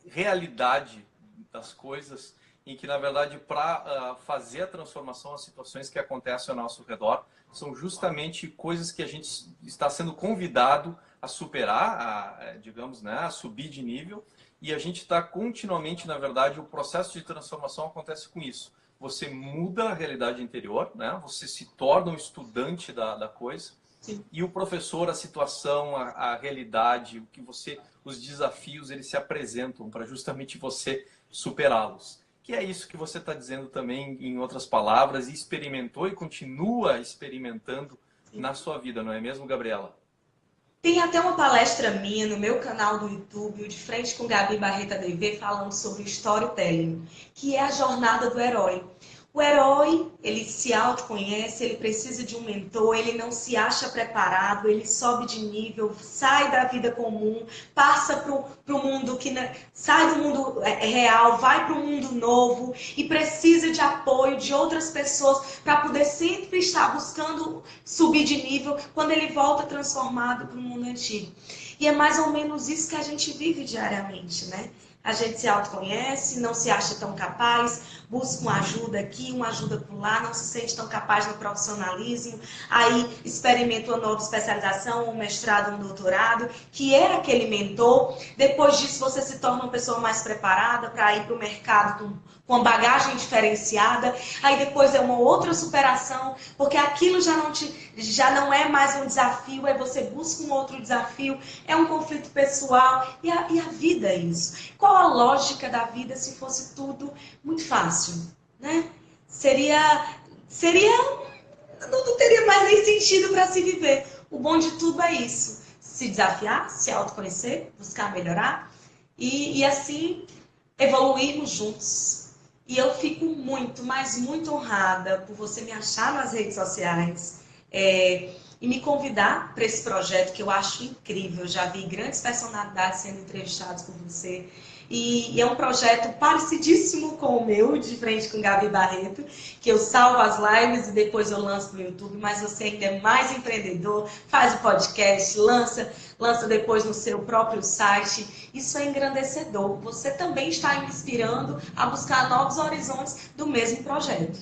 realidade das coisas em que, na verdade, para fazer a transformação, as situações que acontecem ao nosso redor são justamente coisas que a gente está sendo convidado a superar, digamos, né, a subir de nível. E a gente está continuamente, na verdade, o processo de transformação acontece com isso. Você muda a realidade interior, né? Você se torna um estudante da coisa. Sim. E o professor, a situação, a realidade, os desafios, eles se apresentam para justamente você superá-los. Que é isso que você está dizendo também, em outras palavras, e experimentou e continua experimentando na sua vida, não é mesmo, Gabriela? Tem até uma palestra minha no meu canal do YouTube, o De Frente com Gabi Barreta DV, falando sobre storytelling, que é a jornada do herói. O herói, ele se autoconhece, ele precisa de um mentor, ele não se acha preparado, ele sobe de nível, sai da vida comum, passa para o mundo sai do mundo real, vai para o mundo novo e precisa de apoio de outras pessoas para poder sempre estar buscando subir de nível quando ele volta transformado para o mundo antigo. E é mais ou menos isso que a gente vive diariamente, né? A gente se autoconhece, não se acha tão capaz, busca uma ajuda aqui, uma ajuda por lá, não se sente tão capaz no profissionalismo, aí experimenta uma nova especialização, um mestrado, um doutorado, que é aquele mentor. Depois disso, você se torna uma pessoa mais preparada para ir para o mercado com uma bagagem diferenciada. Aí depois é uma outra superação, porque aquilo já não é mais um desafio, aí você busca um outro desafio, é um conflito pessoal, e a vida é isso. Qual a lógica da vida se fosse tudo muito fácil, né? Não teria mais nem sentido para se viver. O bom de tudo é isso, se desafiar, se autoconhecer, buscar melhorar, e assim evoluirmos juntos. E eu fico muito, mas muito honrada por você me achar nas redes sociais e me convidar para esse projeto que eu acho incrível. Eu já vi grandes personalidades sendo entrevistadas por você. E é um projeto parecidíssimo com o meu, de frente com Gabi Barreto, que eu salvo as lives e depois eu lanço no YouTube, mas você ainda é mais empreendedor, faz o podcast, lança depois no seu próprio site. Isso é engrandecedor. Você também está me inspirando a buscar novos horizontes do mesmo projeto.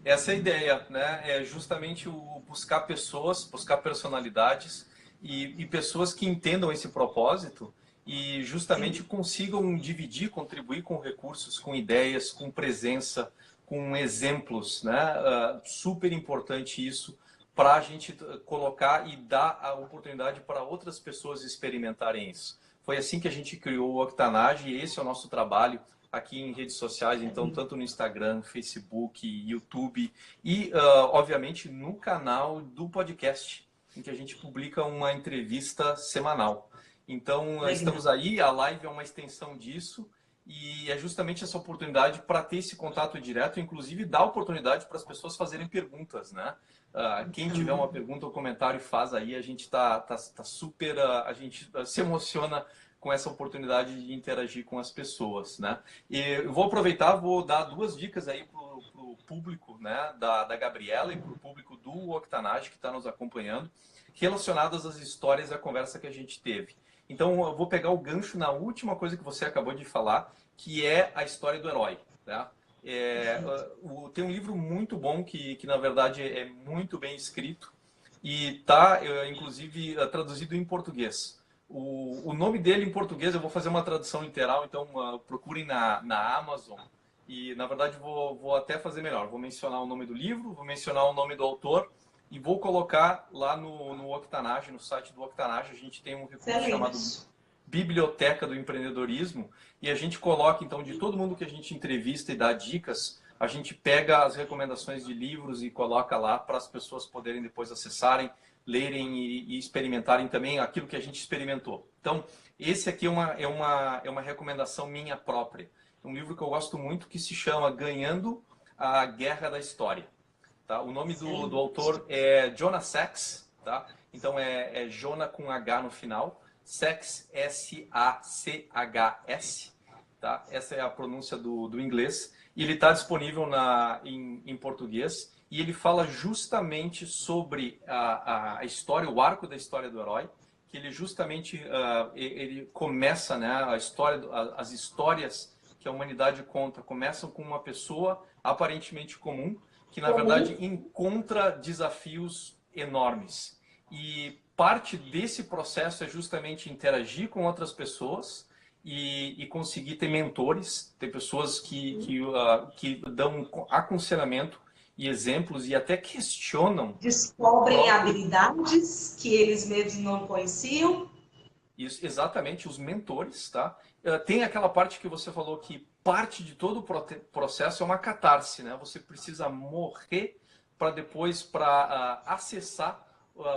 Essa é a ideia, né? É justamente o buscar pessoas, buscar personalidades e pessoas que entendam esse propósito e justamente consigam dividir, contribuir com recursos, com ideias, com presença, com exemplos, né? Super importante isso para a gente colocar e dar a oportunidade para outras pessoas experimentarem isso. Foi assim que a gente criou o Octanage e esse é o nosso trabalho aqui em redes sociais, então tanto no Instagram, Facebook, YouTube e, obviamente, no canal do podcast, em que a gente publica uma entrevista semanal. Então, estamos aí, a live é uma extensão disso e é justamente essa oportunidade para ter esse contato direto, inclusive dar oportunidade para as pessoas fazerem perguntas, né? Quem tiver uma pergunta ou comentário faz aí, a gente tá super, a gente se emociona com essa oportunidade de interagir com as pessoas, né? E eu vou aproveitar, vou dar 2 dicas aí para o público, né, da Gabriela e para o público do Octanage que está nos acompanhando, relacionadas às histórias e à conversa que a gente teve. Então, eu vou pegar o gancho na última coisa que você acabou de falar, que é a história do herói, tá? Tem um livro muito bom que na verdade é muito bem escrito e está, inclusive, traduzido em português. O nome dele em português, eu vou fazer uma tradução literal, então procurem na Amazon. E, na verdade, vou até fazer melhor. Vou mencionar o nome do livro, vou mencionar o nome do autor e vou colocar lá no Octanage, no site do Octanage. A gente tem um recurso chamado Biblioteca do Empreendedorismo e a gente coloca, então, de todo mundo que a gente entrevista e dá dicas, a gente pega as recomendações de livros e coloca lá para as pessoas poderem depois acessarem, lerem e experimentarem também aquilo que a gente experimentou. Então, esse aqui é uma recomendação minha própria. Um livro que eu gosto muito que se chama Ganhando a Guerra da História. Tá? O nome do autor é Jonah Sachs, tá? Então é Jonah com H no final, Sachs, S-A-C-H-S, tá? Essa é a pronúncia do inglês. E ele está disponível em português. E ele fala justamente sobre a história, o arco da história do herói, que ele justamente ele começa, né, as histórias que a humanidade conta começam com uma pessoa aparentemente comum, que na verdade encontra desafios enormes. E parte desse processo é justamente interagir com outras pessoas e conseguir ter mentores, ter pessoas que dão aconselhamento e exemplos e até questionam. Descobrem habilidades que eles mesmos não conheciam. Isso, exatamente, os mentores, tá? Tem aquela parte que você falou que parte de todo o processo é uma catarse, né? Você precisa morrer para depois acessar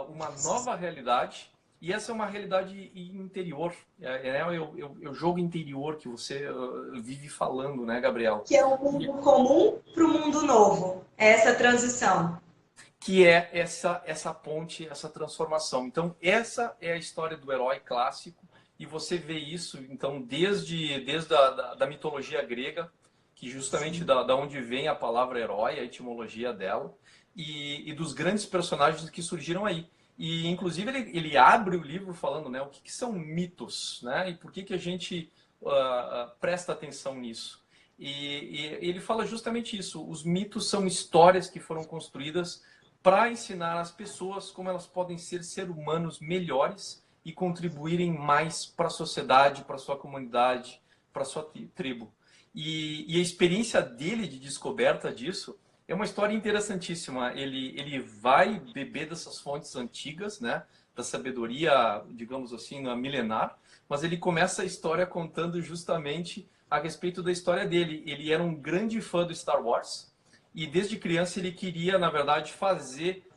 uma nova realidade. E essa é uma realidade interior, é o jogo interior que você vive falando, né, Gabriel? Que é o mundo comum para o mundo novo, essa transição. Que é essa ponte, essa transformação. Então, essa é a história do herói clássico, e você vê isso, então, desde a mitologia grega, que justamente da onde vem a palavra herói, a etimologia dela, e dos grandes personagens que surgiram aí. E, inclusive, ele abre o livro falando, né, o que são mitos, né, e por que a gente presta atenção nisso. E ele fala justamente isso. Os mitos são histórias que foram construídas para ensinar as pessoas como elas podem ser seres humanos melhores e contribuírem mais para a sociedade, para a sua comunidade, para a sua tribo. E a experiência dele de descoberta disso é uma história interessantíssima. Ele vai beber dessas fontes antigas, né, da sabedoria, digamos assim, milenar, mas ele começa a história contando justamente a respeito da história dele. Ele era um grande fã do Star Wars e desde criança ele queria, na verdade, fazer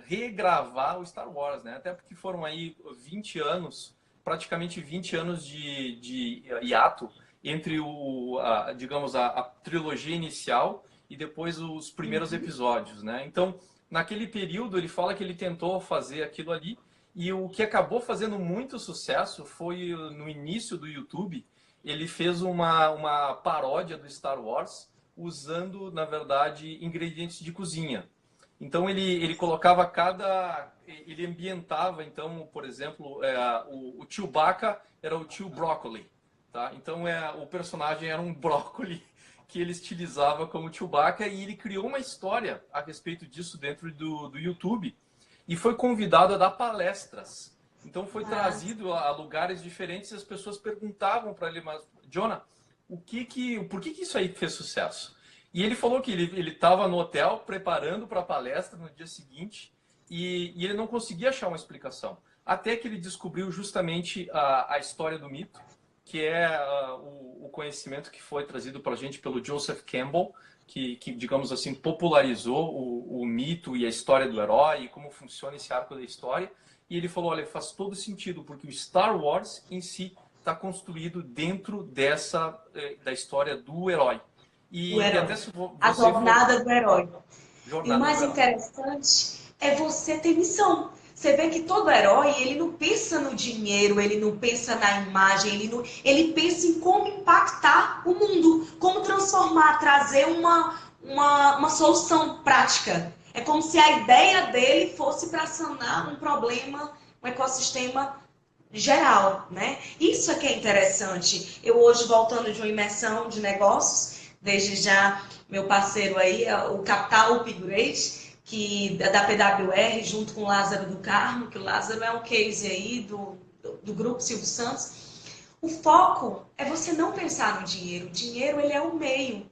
regravar o Star Wars, né? Até porque foram aí 20 anos, praticamente 20 anos de hiato entre digamos, a trilogia inicial e depois os primeiros episódios, né? Então, naquele período, ele fala que ele tentou fazer aquilo ali e o que acabou fazendo muito sucesso foi no início do YouTube, ele fez uma paródia do Star Wars usando, na verdade, ingredientes de cozinha. Então, ele colocava ele ambientava, então, por exemplo, o Chewbacca era o tio Broccoli, tá? Então, o personagem era um brócoli que ele estilizava como Chewbacca e ele criou uma história a respeito disso dentro do YouTube e foi convidado a dar palestras. Então foi trazido a lugares diferentes e as pessoas perguntavam para ele, mas Jonah, por que isso aí fez sucesso? E ele falou que ele estava no hotel preparando para a palestra no dia seguinte e ele não conseguia achar uma explicação. Até que ele descobriu justamente a história do mito, que é o conhecimento que foi trazido para a gente pelo Joseph Campbell, que, digamos assim, popularizou o mito e a história do herói e como funciona esse arco da história. E ele falou, olha, faz todo sentido, porque o Star Wars em si está construído dentro da história do herói. E até se a jornada do herói. E o mais herói. interessante é você ter missão. Você vê que todo herói, ele não pensa no dinheiro, ele não pensa na imagem, ele pensa em como impactar o mundo, como transformar, trazer uma solução prática. É como se a ideia dele fosse para sanar um problema, um ecossistema geral, né? Isso é que é interessante. Eu hoje, voltando de uma imersão de negócios, desde já meu parceiro aí, o Capital Upgrade, da PWR, junto com o Lázaro do Carmo, que o Lázaro é um case aí do Grupo Silvio Santos. O foco é você não pensar no dinheiro. O dinheiro, ele é o meio.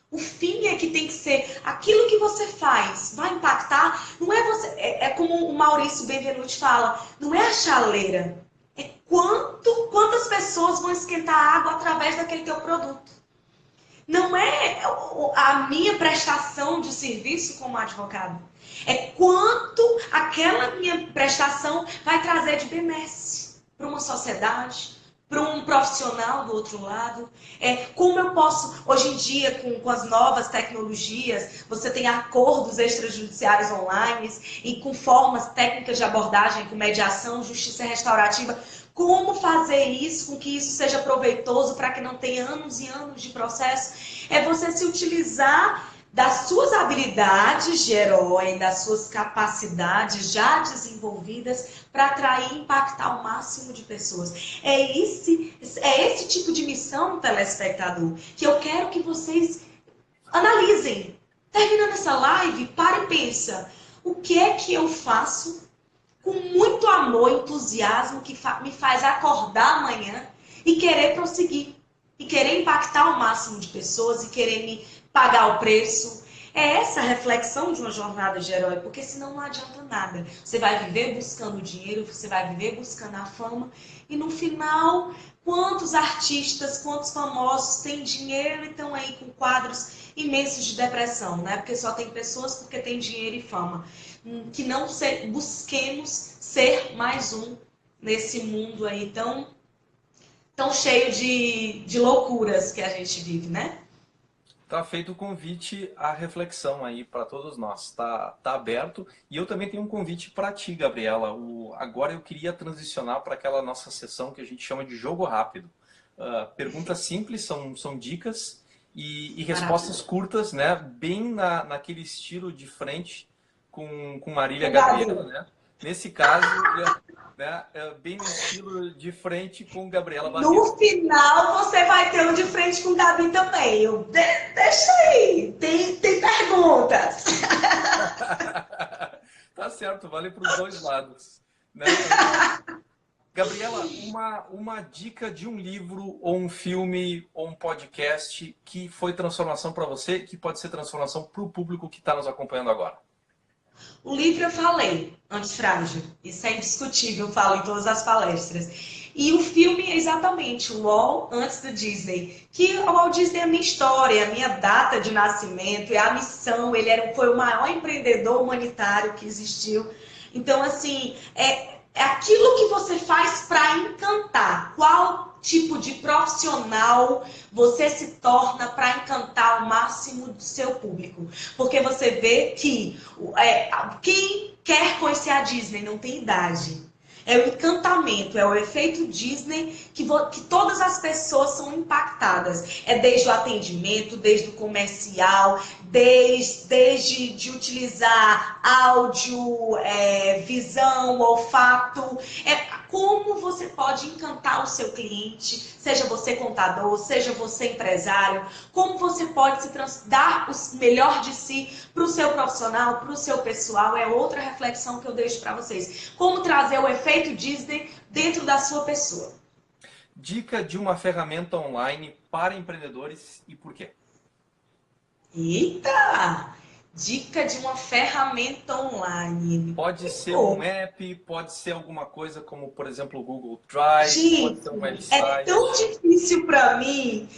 O fim é que tem que ser aquilo que você faz. Vai impactar? Não é você. É como o Maurício Benvenuti fala, não é a chaleira. É quantas pessoas vão esquentar água através daquele teu produto. Não é a minha prestação de serviço como advogado. É quanto aquela minha prestação vai trazer de benesse para uma sociedade, para um profissional do outro lado. Como eu posso, hoje em dia, com as novas tecnologias, você tem acordos extrajudiciários online e com formas técnicas de abordagem, com mediação, justiça restaurativa. Como fazer isso, com que isso seja proveitoso para que não tenha anos e anos de processo? É você se utilizar das suas habilidades de herói, das suas capacidades já desenvolvidas para atrair e impactar o máximo de pessoas. É esse tipo de missão, telespectador, que eu quero que vocês analisem. Terminando essa live, para e pensa, o que é que eu faço com muito amor e entusiasmo que me faz acordar amanhã e querer prosseguir, e querer impactar o máximo de pessoas e querer me pagar o preço. É essa a reflexão de uma jornada de herói, porque senão não adianta nada. Você vai viver buscando dinheiro, você vai viver buscando a fama e no final, quantos artistas, quantos famosos têm dinheiro e estão aí com quadros imensos de depressão, né? Porque só tem pessoas porque tem dinheiro e fama. Que não busquemos ser mais um nesse mundo aí tão cheio de loucuras que a gente vive, né? Tá feito o convite à reflexão aí para todos nós. Tá aberto. E eu também tenho um convite para ti, Gabriela. Agora eu queria transicionar para aquela nossa sessão que a gente chama de jogo rápido. Perguntas simples, são dicas e respostas curtas, né? Bem naquele estilo de frente com Marília Gabriela, né? Nesse caso, né, é bem no estilo de frente com Gabriela Barreto. No final, você vai ter um de frente com o Gabi também. Deixa aí, tem perguntas. Tá certo, vale para os dois lados. Né? Gabriela, uma dica de um livro, ou um filme, ou um podcast que foi transformação para você, que pode ser transformação para o público que está nos acompanhando agora. O livro eu falei, Antifrágil. Isso é indiscutível, eu falo em todas as palestras. E o filme é exatamente o Walt antes do Disney. Que o Walt Disney é a minha história, a minha data de nascimento, é a missão. Foi o maior empreendedor humanitário que existiu. Então, assim, é aquilo que você faz para encantar. Qual tipo de profissional você se torna para encantar o máximo do seu público? Porque você vê que quem quer conhecer a Disney não tem idade. É o encantamento, é o efeito Disney que todas as pessoas são impactadas. É desde o atendimento, desde o comercial, desde de utilizar áudio, visão, olfato. Como você pode encantar o seu cliente, seja você contador, seja você empresário, como você pode dar o melhor de si para o seu profissional, para o seu pessoal, é outra reflexão que eu deixo para vocês. Como trazer o efeito Disney dentro da sua pessoa. Dica de uma ferramenta online para empreendedores e por quê? Eita! Dica de uma ferramenta online. Pode ser um app, pode ser alguma coisa como, por exemplo, o Google Drive, Gente, pode ser um é website. tão difícil para mim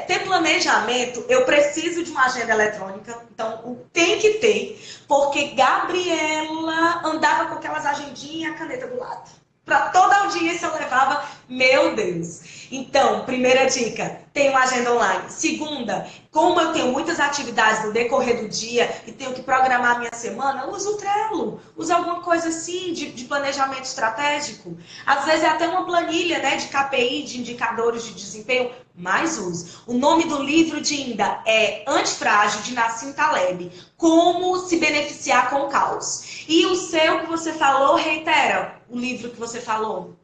ter planejamento. Eu preciso de uma agenda eletrônica, então tem que ter, porque Gabriela andava com aquelas agendinhas e a caneta do lado. Para toda a audiência eu levava, meu Deus. Então, primeira dica, tem uma agenda online. Segunda, como eu tenho muitas atividades no decorrer do dia e tenho que programar a minha semana, uso o Trello, uso alguma coisa assim de planejamento estratégico. Às vezes é até uma planilha, né, de KPI, de indicadores de desempenho, mas uso. O nome do livro de Inda é Antifrágil, de Nassim Taleb. Como se beneficiar com o caos. E o seu que você falou, reitera o livro que você falou.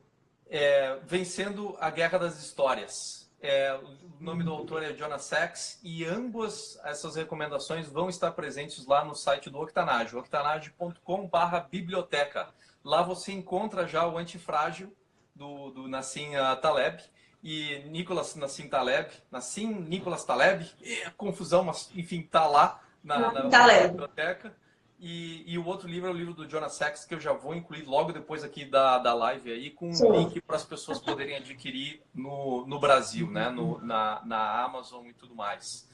Vencendo a Guerra das Histórias. O nome do autor é Jonas Sachs e ambas essas recomendações vão estar presentes lá no site do Octanage, octanage.com/biblioteca. Lá você encontra já o Antifrágil do Nassim Taleb e Nassim Nicholas Taleb, confusão, mas enfim, está lá na biblioteca. E o outro livro é o livro do Jonas Sachs, que eu já vou incluir logo depois aqui da live aí, com um link para as pessoas poderem adquirir no Brasil, né? Na Amazon e tudo mais.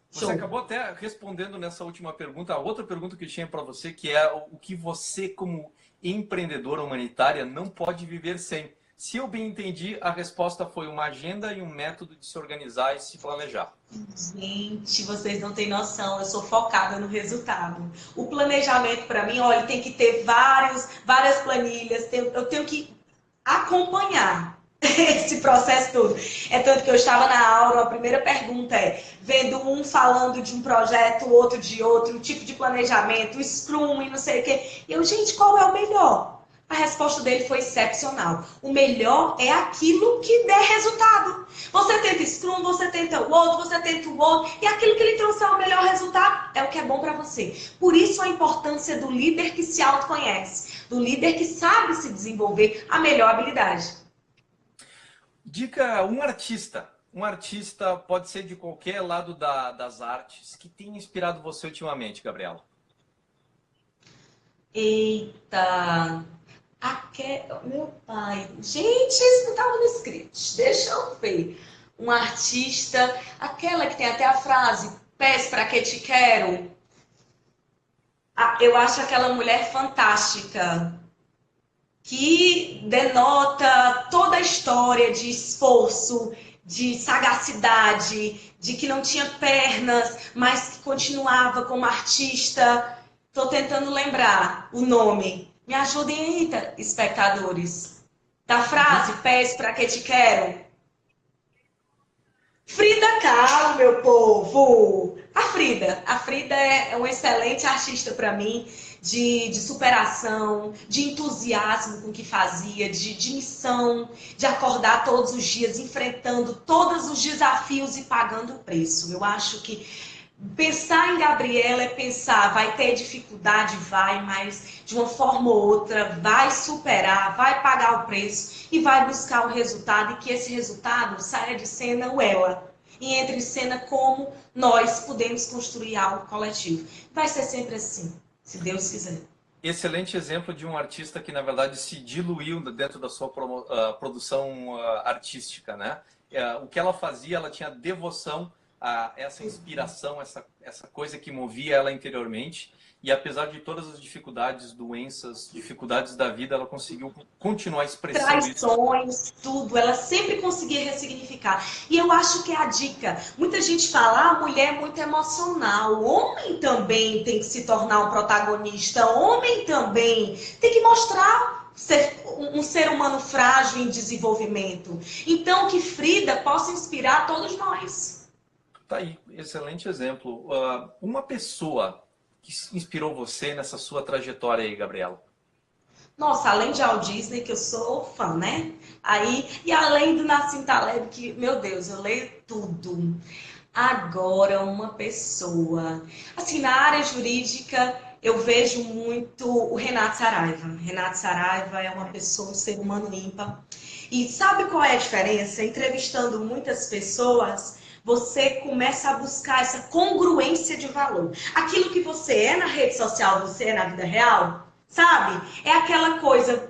Você acabou até respondendo nessa última pergunta, a outra pergunta que eu tinha para você, que é o que você, como empreendedora humanitária, não pode viver sem. Se eu bem entendi, a resposta foi uma agenda e um método de se organizar e se planejar. Gente, vocês não têm noção, eu sou focada no resultado. O planejamento, para mim, olha, tem que ter várias planilhas, eu tenho que acompanhar esse processo todo. É tanto que eu estava na aula, a primeira pergunta vendo um falando de um projeto, outro de outro, o tipo de planejamento, o Scrum e não sei o quê. E eu, gente, qual é o melhor? A resposta dele foi excepcional. O melhor é aquilo que der resultado. Você tenta Scrum, você tenta o outro, e aquilo que lhe trouxer o melhor resultado é o que é bom para você. Por isso a importância do líder que se autoconhece, do líder que sabe se desenvolver a melhor habilidade. Dica, um artista. Um artista pode ser de qualquer lado das artes que tenha inspirado você ultimamente, Gabriela. Eita... Meu pai. Gente, isso não estava no script. Deixa eu ver. Um artista, aquela que tem até a frase, pés para que te quero. Eu acho aquela mulher fantástica, que denota toda a história de esforço, de sagacidade, de que não tinha pernas, mas que continuava como artista. Estou tentando lembrar o nome. Me ajudem aí, espectadores. Da frase, pés para que te quero. Frida Kahlo, meu povo! A Frida é uma excelente artista para mim, de superação, de entusiasmo com o que fazia, de missão, de acordar todos os dias, enfrentando todos os desafios e pagando o preço. Eu acho que pensar em Gabriela é pensar, vai ter dificuldade, vai, mas de uma forma ou outra vai superar, vai pagar o preço e vai buscar o resultado, e que esse resultado saia de cena o ela e entre em cena como nós podemos construir algo coletivo. Vai ser sempre assim, se Deus quiser. Excelente exemplo de um artista que, na verdade, se diluiu dentro da sua produção artística, né? O que ela fazia, ela tinha devoção a essa inspiração, essa coisa que movia ela interiormente. E apesar de todas as dificuldades, doenças, dificuldades da vida, ela conseguiu continuar expressando isso. Traições, tudo, ela sempre conseguia ressignificar. E eu acho que é a dica. Muita gente fala, a mulher é muito emocional. O homem também tem que se tornar um protagonista. O homem também tem que mostrar ser um ser humano frágil em desenvolvimento. Então, que Frida possa inspirar todos nós. Tá aí, excelente exemplo. Uma pessoa que inspirou você nessa sua trajetória aí, Gabriela? Nossa, além de Walt Disney, que eu sou fã, né? Aí, e além do Nassim Taleb, que, meu Deus, eu leio tudo. Agora, uma pessoa. Assim, na área jurídica, eu vejo muito o Renato Saraiva. Renato Saraiva é uma pessoa, um ser humano ímpar. E sabe qual é a diferença? Entrevistando muitas pessoas, você começa a buscar essa congruência de valor. Aquilo que você é na rede social, você é na vida real, sabe? É aquela coisa.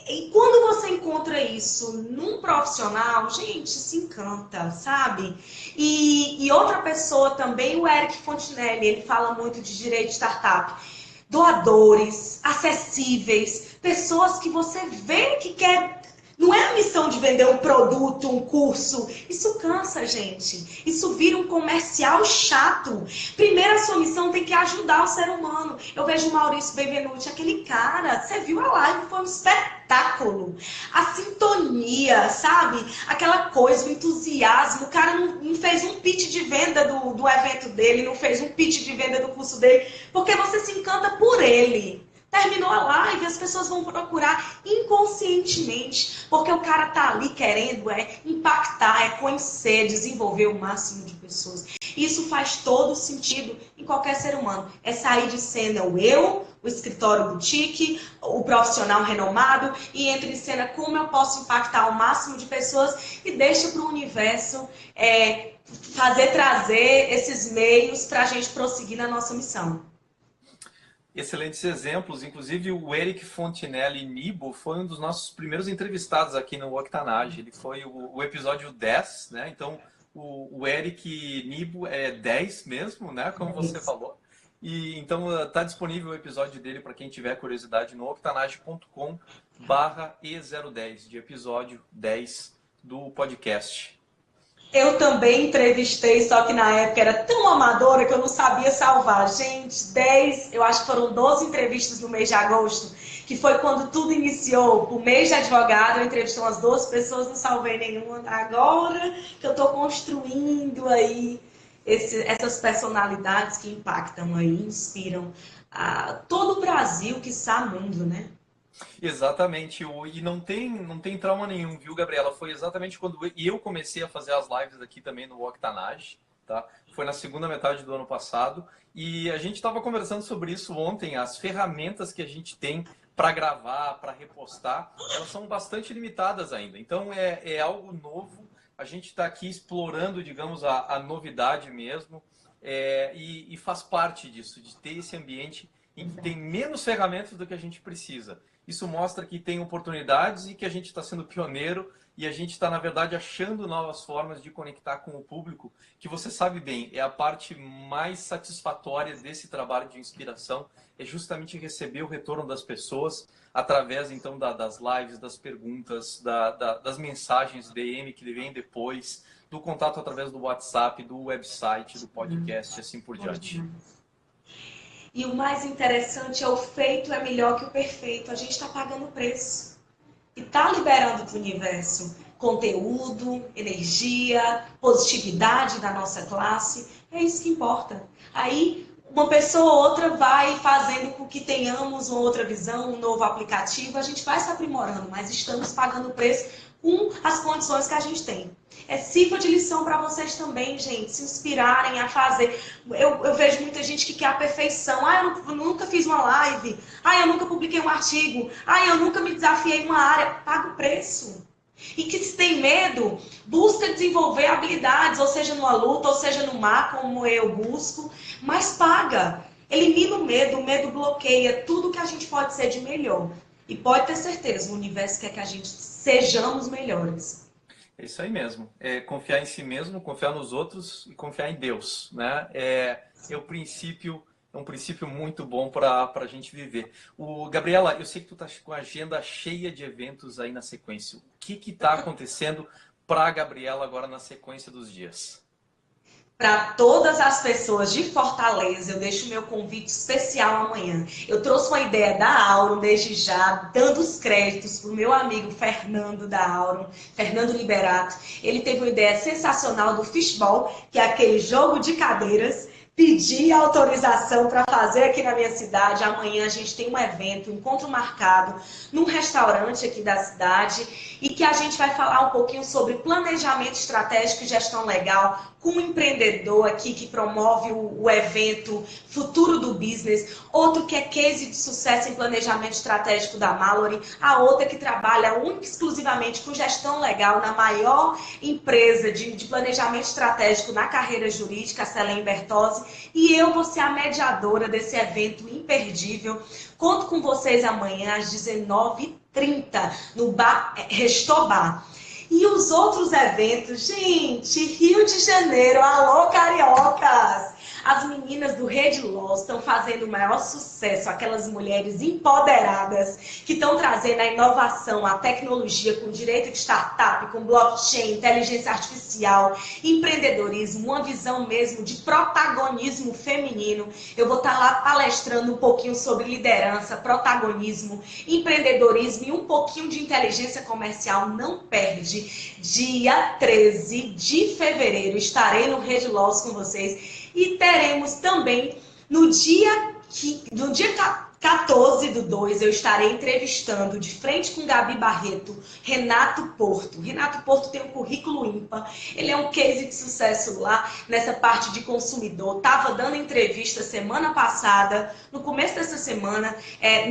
E quando você encontra isso num profissional, gente, se encanta, sabe? E outra pessoa também, o Eric Fontinelli, ele fala muito de direito de startup. Doadores, acessíveis, pessoas que você vê que quer. Não é a missão de vender um produto, um curso. Isso cansa, gente. Isso vira um comercial chato. Primeiro, a sua missão tem que ajudar o ser humano. Eu vejo o Maurício Benvenuti, aquele cara, você viu a live, foi um espetáculo. A sintonia, sabe? Aquela coisa, o entusiasmo. O cara não fez um pitch de venda do evento dele, não fez um pitch de venda do curso dele, porque você se encanta por ele. Terminou a live, as pessoas vão procurar inconscientemente, porque o cara tá ali querendo impactar, conhecer, desenvolver o máximo de pessoas. Isso faz todo sentido em qualquer ser humano. É sair de cena o eu, o escritório boutique, o profissional renomado, e entre em cena como eu posso impactar o máximo de pessoas e deixa para o universo trazer esses meios para a gente prosseguir na nossa missão. Excelentes exemplos, inclusive o Eric Fontinelli Nibo foi um dos nossos primeiros entrevistados aqui no Octanage. Ele foi o episódio 10, né? Então o Eric Nibo é 10 mesmo, né? Como você falou. E então está disponível o episódio dele para quem tiver curiosidade no octanage.com/E010, de episódio 10 do podcast. Eu também entrevistei, só que na época era tão amadora que eu não sabia salvar. Gente, 10, eu acho que foram 12 entrevistas no mês de agosto, que foi quando tudo iniciou. O mês de advogado, eu entrevistei umas 12 pessoas, não salvei nenhuma. Agora que eu estou construindo aí essas personalidades que impactam aí, inspiram todo o Brasil, quiçá mundo, né? Exatamente, e não tem trauma nenhum, viu, Gabriela? Foi exatamente quando eu comecei a fazer as lives aqui também no Octanage, tá? Foi na segunda metade do ano passado, e a gente estava conversando sobre isso ontem. As ferramentas que a gente tem para gravar, para repostar, elas são bastante limitadas ainda. Então é algo novo, a gente está aqui explorando, digamos, a novidade mesmo, e faz parte disso, de ter esse ambiente em que tem menos ferramentas do que a gente precisa. Isso mostra que tem oportunidades e que a gente está sendo pioneiro, e a gente está, na verdade, achando novas formas de conectar com o público, que você sabe bem, é a parte mais satisfatória desse trabalho de inspiração, é justamente receber o retorno das pessoas através, então, das lives, das perguntas, das mensagens DM que vem depois, do contato através do WhatsApp, do website, do podcast, e assim por diante. E o mais interessante é o feito é melhor que o perfeito. A gente está pagando o preço. E está liberando para o universo conteúdo, energia, positividade da nossa classe. É isso que importa. Aí, uma pessoa ou outra vai fazendo com que tenhamos uma outra visão, um novo aplicativo, a gente vai se aprimorando, mas estamos pagando o preço com as condições que a gente tem. Sirva de lição para vocês também, gente, se inspirarem a fazer. Eu vejo muita gente que quer a perfeição. Eu nunca fiz uma live. Eu nunca publiquei um artigo. Eu nunca me desafiei em uma área. Paga o preço. E que se tem medo, busca desenvolver habilidades, ou seja numa luta, ou seja no mar, como eu busco, mas paga. Elimina o medo bloqueia tudo que a gente pode ser de melhor. E pode ter certeza, o universo quer que a gente sejamos melhores. É isso aí mesmo. É confiar em si mesmo, confiar nos outros e confiar em Deus, né? É um princípio muito bom para a gente viver. Gabriela, eu sei que tu tá com a agenda cheia de eventos aí na sequência. O que está acontecendo para a Gabriela agora na sequência dos dias? Para todas as pessoas de Fortaleza, eu deixo meu convite especial amanhã. Eu trouxe uma ideia da Auron desde já, dando os créditos para o meu amigo Fernando da Auron, Fernando Liberato. Ele teve uma ideia sensacional do fishball, que é aquele jogo de cadeiras. Pedi autorização para fazer aqui na minha cidade. Amanhã a gente tem um evento, um encontro marcado num restaurante aqui da cidade e que a gente vai falar um pouquinho sobre planejamento estratégico e gestão legal com um empreendedor aqui que promove o evento Futuro do Business, outro que é case de sucesso em planejamento estratégico da Mallory, a outra que trabalha única e exclusivamente com gestão legal na maior empresa de planejamento estratégico na carreira jurídica, a Selene Bertozzi, e eu vou ser a mediadora desse evento imperdível. Conto com vocês amanhã às 19h30 no Bar Restobar. E os outros eventos, gente, Rio de Janeiro, alô cariocas! As meninas do Rede Law estão fazendo o maior sucesso, aquelas mulheres empoderadas que estão trazendo a inovação, a tecnologia com direito de startup, com blockchain, inteligência artificial, empreendedorismo, uma visão mesmo de protagonismo feminino. Eu vou estar lá palestrando um pouquinho sobre liderança, protagonismo, empreendedorismo e um pouquinho de inteligência comercial. Não perde. Dia 13 de fevereiro estarei no Rede Law com vocês. E teremos também, no dia 14/2, eu estarei entrevistando, de frente com Gabi Barreto, Renato Porto. Renato Porto tem um currículo ímpar, ele é um case de sucesso lá, nessa parte de consumidor. Estava dando entrevista semana passada, no começo dessa semana,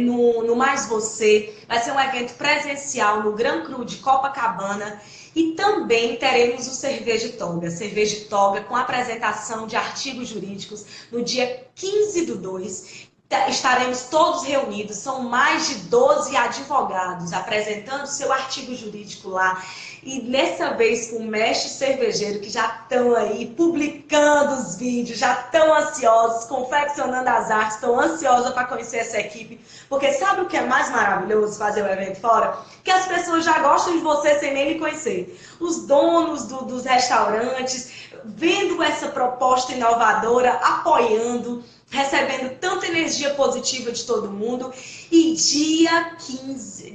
no Mais Você. Vai ser um evento presencial no Gran Cru de Copacabana. E também teremos o Cerveja Toga. Cerveja Toga com apresentação de artigos jurídicos no dia 15/2. Estaremos todos reunidos, são mais de 12 advogados apresentando seu artigo jurídico lá. E dessa vez com o mestre cervejeiro, que já estão aí publicando os vídeos, já estão ansiosos, confeccionando as artes, estão ansiosos para conhecer essa equipe. Porque sabe o que é mais maravilhoso fazer o evento fora? Que as pessoas já gostam de você sem nem lhe conhecer. Os donos dos restaurantes, vendo essa proposta inovadora, apoiando, recebendo tanta energia positiva de todo mundo. E dia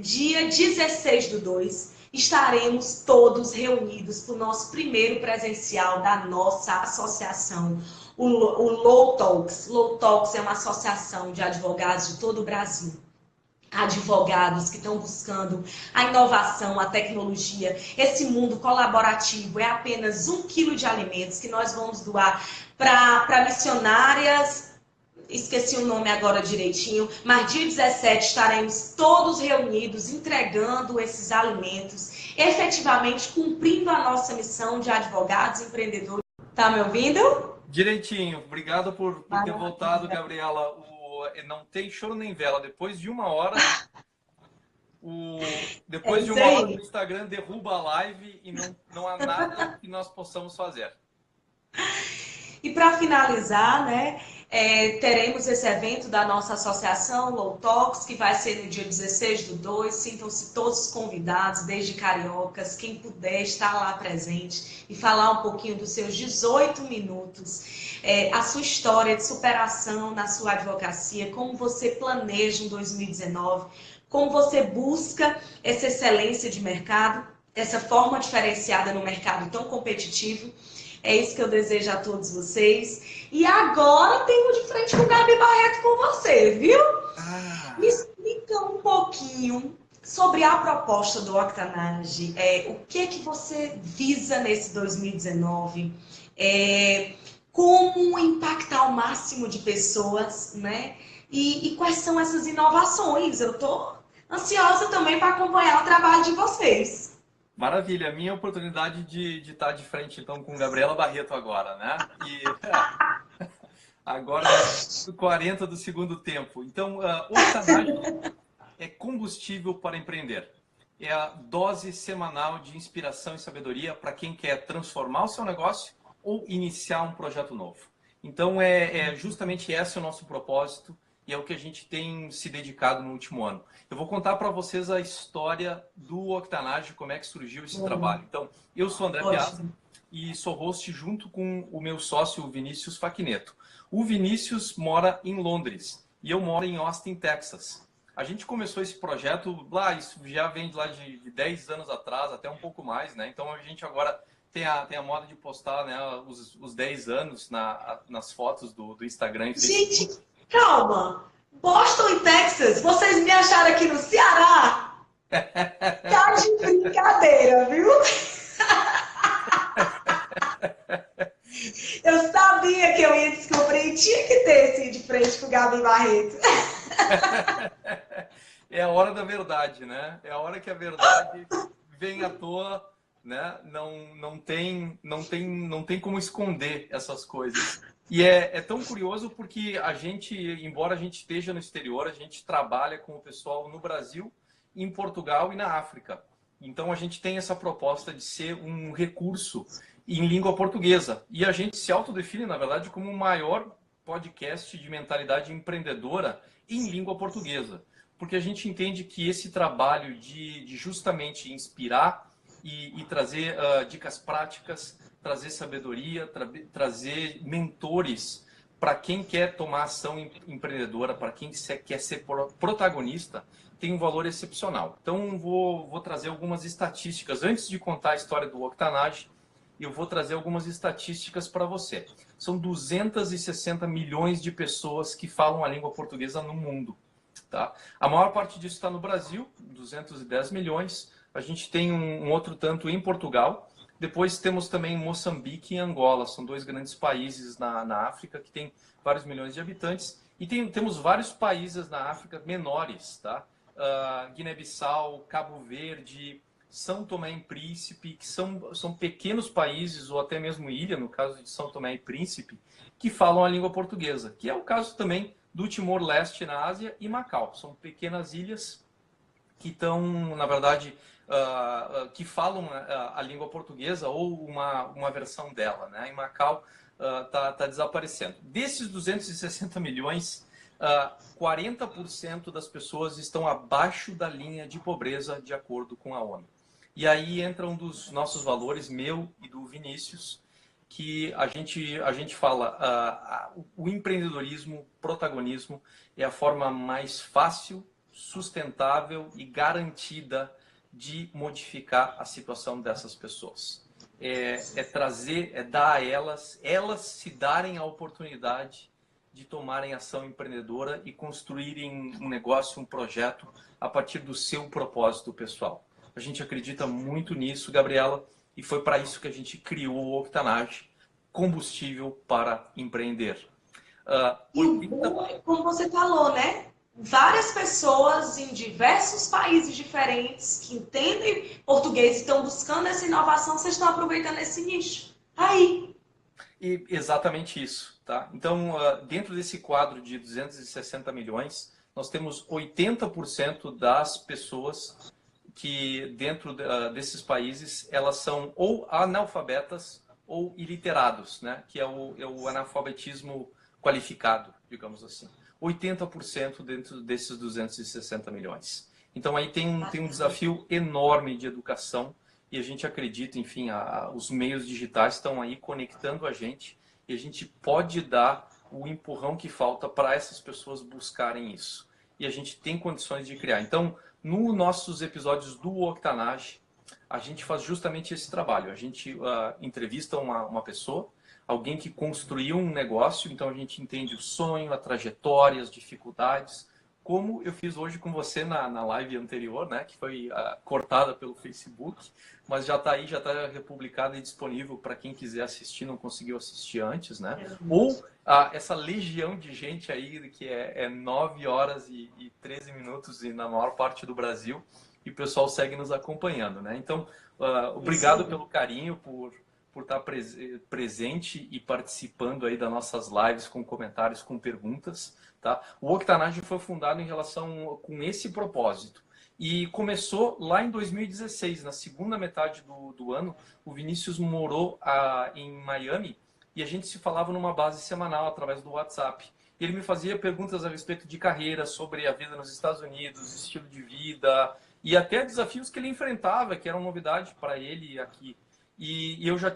16/2, estaremos todos reunidos para o nosso primeiro presencial da nossa associação, o Law Talks. Law Talks é uma associação de advogados de todo o Brasil. Advogados que estão buscando a inovação, a tecnologia. Esse mundo colaborativo é apenas 1 quilo de alimentos que nós vamos doar para missionárias. Esqueci o nome agora direitinho, mas dia 17 estaremos todos reunidos entregando esses alimentos, efetivamente cumprindo a nossa missão de advogados e empreendedores. Tá me ouvindo? Direitinho. Obrigado por ter voltado, Gabriela. Não tem choro nem vela. Depois de uma hora, o Instagram derruba a live e não há nada que nós possamos fazer. E para finalizar, né, teremos esse evento da nossa associação, Law Talks, que vai ser no dia 16/2. Sintam-se todos convidados, desde cariocas, quem puder estar lá presente e falar um pouquinho dos seus 18 minutos, a sua história de superação na sua advocacia, como você planeja em 2019, como você busca essa excelência de mercado. essa forma diferenciada no mercado tão competitivo. É isso que eu desejo a todos vocês. E agora tenho de frente com o Gabi Barreto com você, viu? Me Ah, explica um pouquinho sobre a proposta do Octanage. O que é que você visa nesse 2019? Como impactar o máximo de pessoas, né? E quais são essas inovações? Eu estou ansiosa também para acompanhar o trabalho de vocês. maravilha, minha oportunidade de estar de frente então com Gabriela Barreto agora, né? E agora nos 40 do segundo tempo. Então, Octanage é combustível para empreender. É a dose semanal de inspiração e sabedoria para quem quer transformar o seu negócio ou iniciar um projeto novo. Então, justamente esse é o nosso propósito e é o que a gente tem se dedicado no último ano. Eu vou contar para vocês a história do Octanage, como é que surgiu esse trabalho. Então, eu sou André Piazza Ótimo. e sou host junto com o meu sócio Vinícius Facchineto. O Vinícius mora em Londres e eu moro em Austin, Texas. A gente começou esse projeto lá, isso já vem de lá de 10 anos atrás, até um pouco mais, né? Então a gente agora tem a moda de postar, né, os 10 anos nas fotos do Instagram e Facebook. Gente, calma. Boston e Texas, vocês me acharam aqui no Ceará? Tá de brincadeira, viu? Eu sabia que eu ia descobrir, tinha que ter esse de frente com o Gabi Barreto. É a hora da verdade, né? É a hora que a verdade vem à toa, né? Não tem como esconder essas coisas. E é tão curioso porque a gente, embora a gente esteja no exterior, a gente trabalha com o pessoal no Brasil, em Portugal e na África. Então a gente tem essa proposta de ser um recurso em língua portuguesa. E a gente se autodefine, na verdade, como o maior podcast de mentalidade empreendedora em língua portuguesa. Porque a gente entende que esse trabalho de justamente inspirar e trazer dicas práticas, trazer sabedoria, trazer mentores para quem quer tomar ação empreendedora, para quem quer ser protagonista, tem um valor excepcional. Então, vou trazer algumas estatísticas. Antes de contar a história do Octanage, eu vou trazer algumas estatísticas para você. São 260 milhões de pessoas que falam a língua portuguesa no mundo. Tá? A maior parte disso está no Brasil, 210 milhões. A gente tem um outro tanto em Portugal. Depois temos também Moçambique e Angola. São dois grandes países na África que têm vários milhões de habitantes. E temos vários países na África menores, tá? Guiné-Bissau, Cabo Verde, São Tomé e Príncipe, que são pequenos países, ou até mesmo ilha, no caso de São Tomé e Príncipe, que falam a língua portuguesa, que é o caso também do Timor-Leste na Ásia e Macau. São pequenas ilhas que estão, na verdade, que falam a língua portuguesa ou uma versão dela, né? Em Macau tá desaparecendo. Desses 260 milhões, 40% das pessoas estão abaixo da linha de pobreza, de acordo com a ONU. E aí entra um dos nossos valores, meu e do Vinícius, que a gente fala, o empreendedorismo, o protagonismo é a forma mais fácil, sustentável e garantida de modificar a situação dessas pessoas. É dar a elas se darem a oportunidade de tomarem ação empreendedora e construírem um negócio, um projeto a partir do seu propósito pessoal. A gente acredita muito nisso, Gabriela, e foi para isso que a gente criou o Octanage, combustível para empreender. E o bom é, como você falou, né? Várias pessoas em diversos países diferentes que entendem português e estão buscando essa inovação, vocês estão aproveitando esse nicho. Aí. E exatamente isso, tá? Então, dentro desse quadro de 260 milhões, nós temos 80% das pessoas que dentro desses países elas são ou analfabetas ou iliterados, né? Que é o analfabetismo qualificado, digamos assim. 80% dentro desses 260 milhões. Então aí tem um desafio enorme de educação e a gente acredita, enfim, os meios digitais estão aí conectando a gente e a gente pode dar o empurrão que falta para essas pessoas buscarem isso. E a gente tem condições de criar. Então, nos nossos episódios do Octanage, a gente faz justamente esse trabalho. A gente entrevista uma pessoa, alguém que construiu um negócio, então a gente entende o sonho, a trajetória, as dificuldades, como eu fiz hoje com você na live anterior, né, que foi cortada pelo Facebook, mas já está aí, já está republicada e disponível para quem quiser assistir, não conseguiu assistir antes, né? Ou essa legião de gente aí, que é 9 horas e 13 minutos e na maior parte do Brasil, e o pessoal segue nos acompanhando, né? Então, obrigado pelo carinho, por estar presente e participando aí das nossas lives com comentários, com perguntas, tá? O Octanage foi fundado em relação com esse propósito. E começou lá em 2016, na segunda metade do ano, o Vinícius morou em Miami e a gente se falava numa base semanal através do WhatsApp. E ele me fazia perguntas a respeito de carreira, sobre a vida nos Estados Unidos, estilo de vida e até desafios que ele enfrentava, que eram novidade para ele aqui. E eu já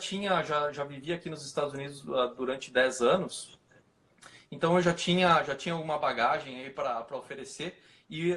vivia aqui nos Estados Unidos durante 10 anos, então eu já tinha uma bagagem aí para oferecer. E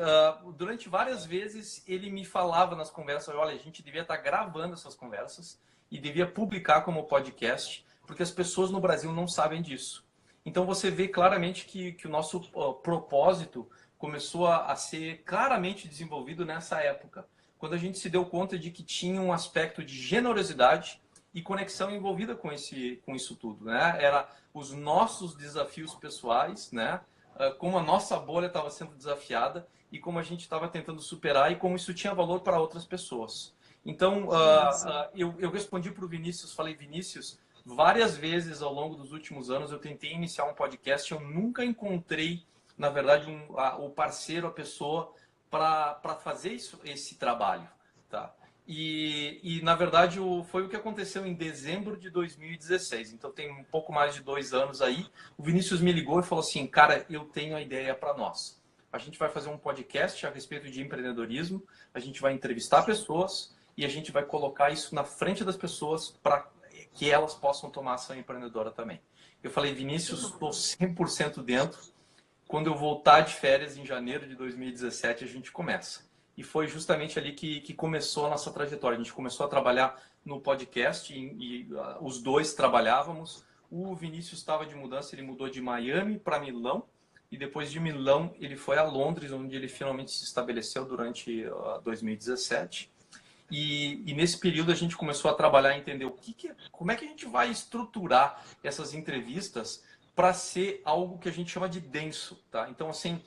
durante várias vezes ele me falava nas conversas, olha, a gente devia estar gravando essas conversas e devia publicar como podcast, porque as pessoas no Brasil não sabem disso. Então você vê claramente que o nosso propósito começou a ser claramente desenvolvido nessa época, quando a gente se deu conta de que tinha um aspecto de generosidade e conexão envolvida com isso tudo, né? Era os nossos desafios pessoais, né? Como a nossa bolha estava sendo desafiada e como a gente estava tentando superar e como isso tinha valor para outras pessoas. Então, eu respondi para o Vinícius, falei, Vinícius, várias vezes ao longo dos últimos anos eu tentei iniciar um podcast, eu nunca encontrei, na verdade, o parceiro, a pessoa para fazer esse trabalho, tá? E na verdade, foi o que aconteceu em dezembro de 2016. Então, tem um pouco mais de 2 anos aí. O Vinícius me ligou e falou assim, cara, eu tenho a ideia para nós. A gente vai fazer um podcast a respeito de empreendedorismo, a gente vai entrevistar pessoas e a gente vai colocar isso na frente das pessoas para que elas possam tomar ação empreendedora também. Eu falei, Vinícius, estou 100% dentro. Quando eu voltar de férias em janeiro de 2017, a gente começa. E foi justamente ali que começou a nossa trajetória. A gente começou a trabalhar no podcast e os dois trabalhávamos. O Vinícius estava de mudança, ele mudou de Miami para Milão. E depois de Milão, ele foi a Londres, onde ele finalmente se estabeleceu durante 2017. E nesse período a gente começou a trabalhar e entender como é que a gente vai estruturar essas entrevistas para ser algo que a gente chama de denso, tá? Então, assim,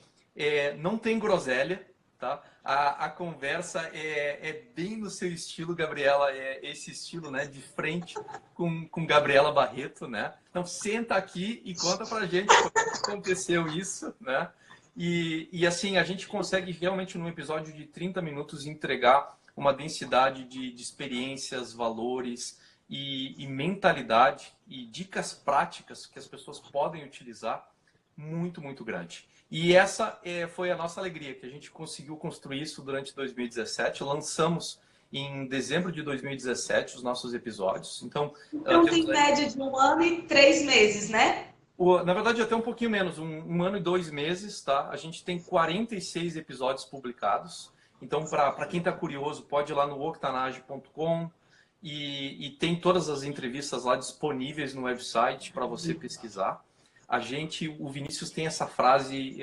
não tem groselha, tá? A conversa é bem no seu estilo, Gabriela, esse estilo, né, de frente com Gabriela Barreto, né? Então, senta aqui e conta pra gente como aconteceu isso, né? E assim, a gente consegue realmente, num episódio de 30 minutos, entregar uma densidade de experiências, valores e mentalidade e dicas práticas que as pessoas podem utilizar muito, muito grande. E essa foi a nossa alegria, que a gente conseguiu construir isso durante 2017. Lançamos em dezembro de 2017 os nossos episódios. Então tem média de 1 ano e 3 meses, né? Na verdade, até um pouquinho menos, 1 ano e 2 meses, tá? A gente tem 46 episódios publicados. Então, para quem está curioso, pode ir lá no octanage.com e tem todas as entrevistas lá disponíveis no website para você pesquisar. O Vinícius tem essa frase,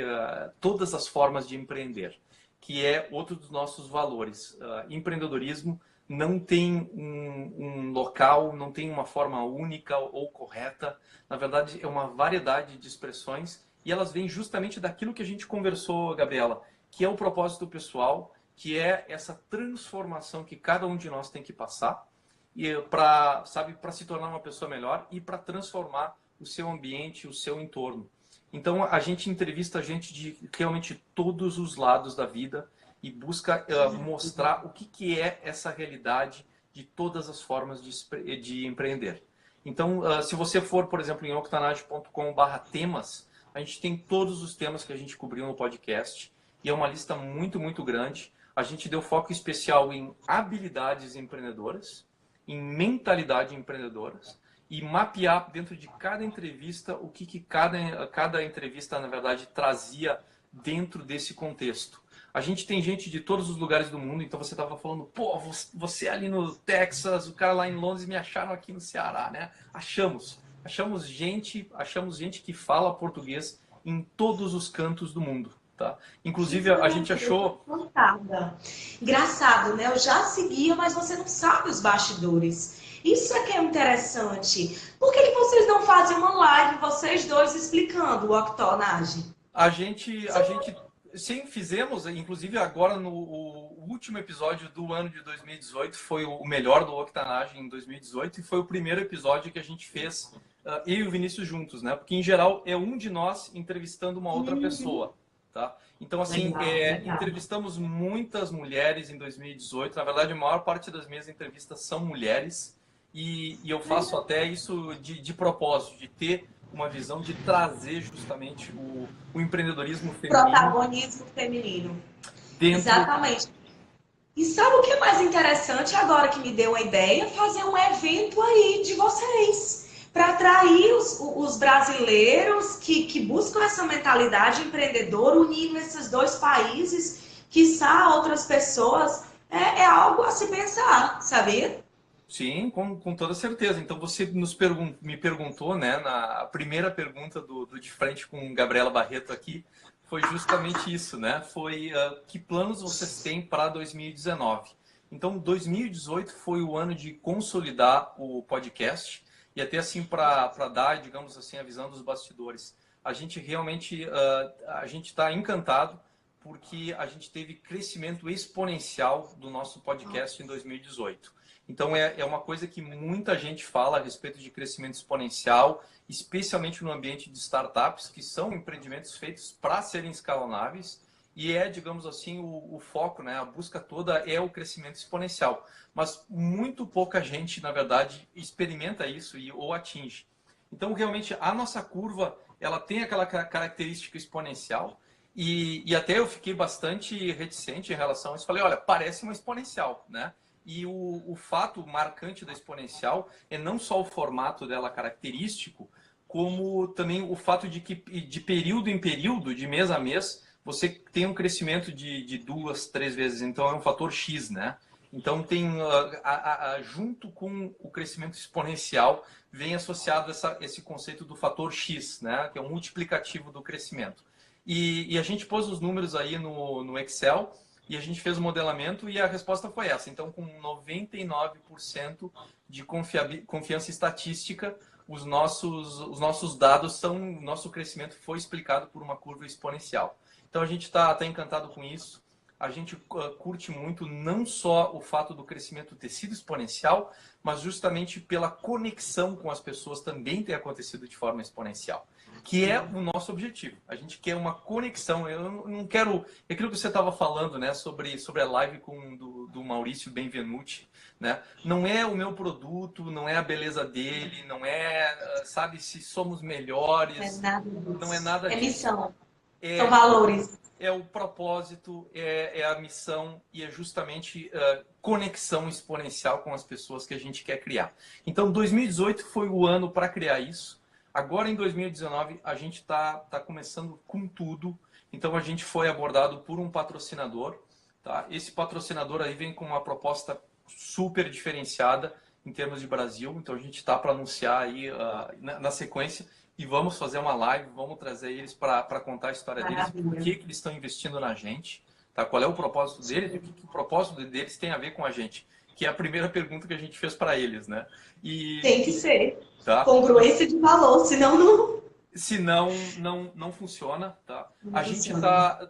todas as formas de empreender, que é outro dos nossos valores. Empreendedorismo não tem um local, não tem uma forma única ou correta. Na verdade, é uma variedade de expressões e elas vêm justamente daquilo que a gente conversou, Gabriela, que é o propósito pessoal, que é essa transformação que cada um de nós tem que passar para se tornar uma pessoa melhor e para transformar o seu ambiente, o seu entorno. Então, a gente entrevista gente de realmente todos os lados da vida e busca mostrar o que é essa realidade de todas as formas de empreender. Então, se você for, por exemplo, em octanage.com/temas, a gente tem todos os temas que a gente cobriu no podcast e é uma lista muito, muito grande. A gente deu foco especial em habilidades empreendedoras, em mentalidade empreendedoras e mapear dentro de cada entrevista o que cada entrevista, na verdade, trazia dentro desse contexto. A gente tem gente de todos os lugares do mundo, então você estava falando, pô, você ali no Texas, o cara lá em Londres, me acharam aqui no Ceará, né? Achamos gente que fala português em todos os cantos do mundo, tá? Inclusive, a gente achou... Encantada. Engraçado, né? Eu já seguia, mas você não sabe os bastidores. Isso é que é interessante. Por que vocês não fazem uma live, vocês dois, explicando o Octonage? A gente sim, fizemos, inclusive agora no o último episódio do ano de 2018 foi o melhor do Octanage em 2018 e foi o primeiro episódio que a gente fez eu e o Vinícius juntos, né? Porque em geral é um de nós entrevistando uma outra pessoa, tá? Então assim, Legal, legal. entrevistamos muitas mulheres em 2018. Na verdade, a maior parte das minhas entrevistas são mulheres e eu faço até isso de propósito, de ter uma visão de trazer justamente o empreendedorismo feminino Protagonismo feminino. dentro. Exatamente. E sabe o que é mais interessante agora que me deu a ideia? Fazer um evento aí de vocês. Para atrair os brasileiros que buscam essa mentalidade empreendedora, unindo esses dois países, quiçá outras pessoas. É algo a se pensar, sabia? Sim, com toda certeza. Então você me perguntou, né, na primeira pergunta do De Frente com Gabriela Barreto aqui, foi justamente isso, né? Foi que planos vocês têm para 2019? Então 2018 foi o ano de consolidar o podcast e até assim para dar, digamos assim, a visão dos bastidores. A gente realmente a gente está encantado porque a gente teve crescimento exponencial do nosso podcast em 2018. Então, é uma coisa que muita gente fala a respeito de crescimento exponencial, especialmente no ambiente de startups, que são empreendimentos feitos para serem escalonáveis, e digamos assim, o foco, né, a busca toda é o crescimento exponencial. Mas muito pouca gente, na verdade, experimenta isso ou atinge. Então, realmente, a nossa curva, ela tem aquela característica exponencial, e até eu fiquei bastante reticente em relação a isso. Falei, olha, parece uma exponencial, né? E o fato marcante da exponencial é não só o formato dela característico, como também o fato de que de período em período, de mês a mês, você tem um crescimento de 2, 3 vezes. Então é um fator X, né? Então tem junto com o crescimento exponencial vem associado esse conceito do fator X, né? Que é um multiplicativo do crescimento. E a gente pôs os números aí no Excel. E a gente fez o modelamento e a resposta foi essa. Então, com 99% de confiança estatística, os nossos dados são, nosso crescimento foi explicado por uma curva exponencial. Então, a gente está encantado com isso. A gente curte muito não só o fato do crescimento ter sido exponencial, mas justamente pela conexão com as pessoas também ter acontecido de forma exponencial, que é o nosso objetivo. A gente quer uma conexão. Eu não quero... É aquilo que você estava falando, né, sobre a live do Maurício Benvenuti, né? Não é o meu produto, não é a beleza dele, não é, sabe, se somos melhores. Não é nada disso. Não é nada disso. É missão. São valores. É o propósito, é a missão e é justamente conexão exponencial com as pessoas que a gente quer criar. Então, 2018 foi o ano para criar isso. Agora, em 2019, a gente está começando com tudo. Então, a gente foi abordado por um patrocinador. Tá? Esse patrocinador aí vem com uma proposta super diferenciada em termos de Brasil. Então, a gente está para anunciar aí na sequência. E vamos fazer uma live, vamos trazer eles para contar a história deles, por que eles estão investindo na gente, tá? Qual é o propósito deles e o que o propósito deles tem a ver com a gente, que é a primeira pergunta que a gente fez para eles, né? Tem que ser. Tá? Congruência de valor, senão não... Senão não funciona, tá? A gente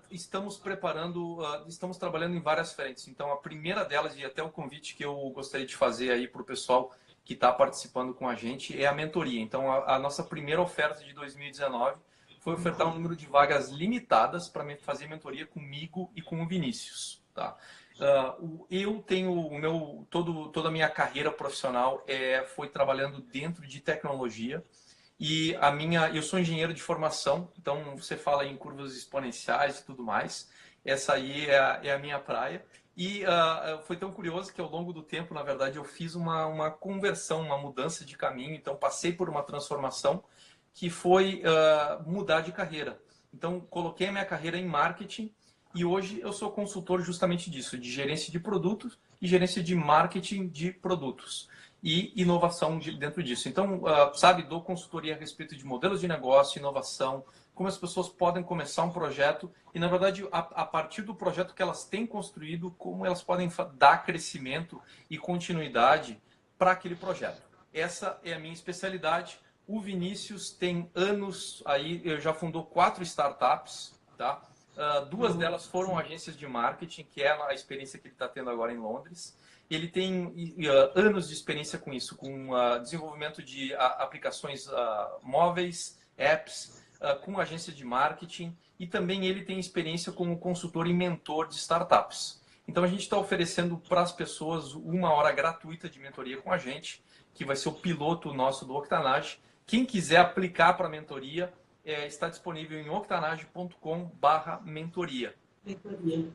estamos preparando, estamos trabalhando em várias frentes. Então, a primeira delas, e até o convite que eu gostaria de fazer aí para o pessoal que está participando com a gente, é a mentoria. Então, a nossa primeira oferta de 2019 foi ofertar um número de vagas limitadas para fazer mentoria comigo e com o Vinícius. Tá? Eu tenho toda a minha carreira profissional foi trabalhando dentro de tecnologia e eu sou engenheiro de formação, então você fala em curvas exponenciais e tudo mais. Essa aí é a minha praia. E foi tão curioso que ao longo do tempo, na verdade, eu fiz uma conversão, uma mudança de caminho. Então, passei por uma transformação que foi mudar de carreira. Então, coloquei a minha carreira em marketing e hoje eu sou consultor justamente disso, de gerência de produtos e gerência de marketing de produtos e inovação dentro disso. Então, sabe, dou consultoria a respeito de modelos de negócio, inovação, como as pessoas podem começar um projeto e, na verdade, a partir do projeto que elas têm construído, como elas podem dar crescimento e continuidade para aquele projeto. Essa é a minha especialidade. O Vinícius tem anos aí, já fundou 4 startups, tá? Duas delas foram agências de marketing, que é a experiência que ele está tendo agora em Londres. Ele tem anos de experiência com isso, com desenvolvimento de aplicações móveis, apps, com agência de marketing, e também ele tem experiência como consultor e mentor de startups. Então a gente está oferecendo para as pessoas 1 hora gratuita de mentoria com a gente, que vai ser o piloto nosso do Octanage. Quem quiser aplicar para a mentoria, está disponível em octanage.com/mentoria.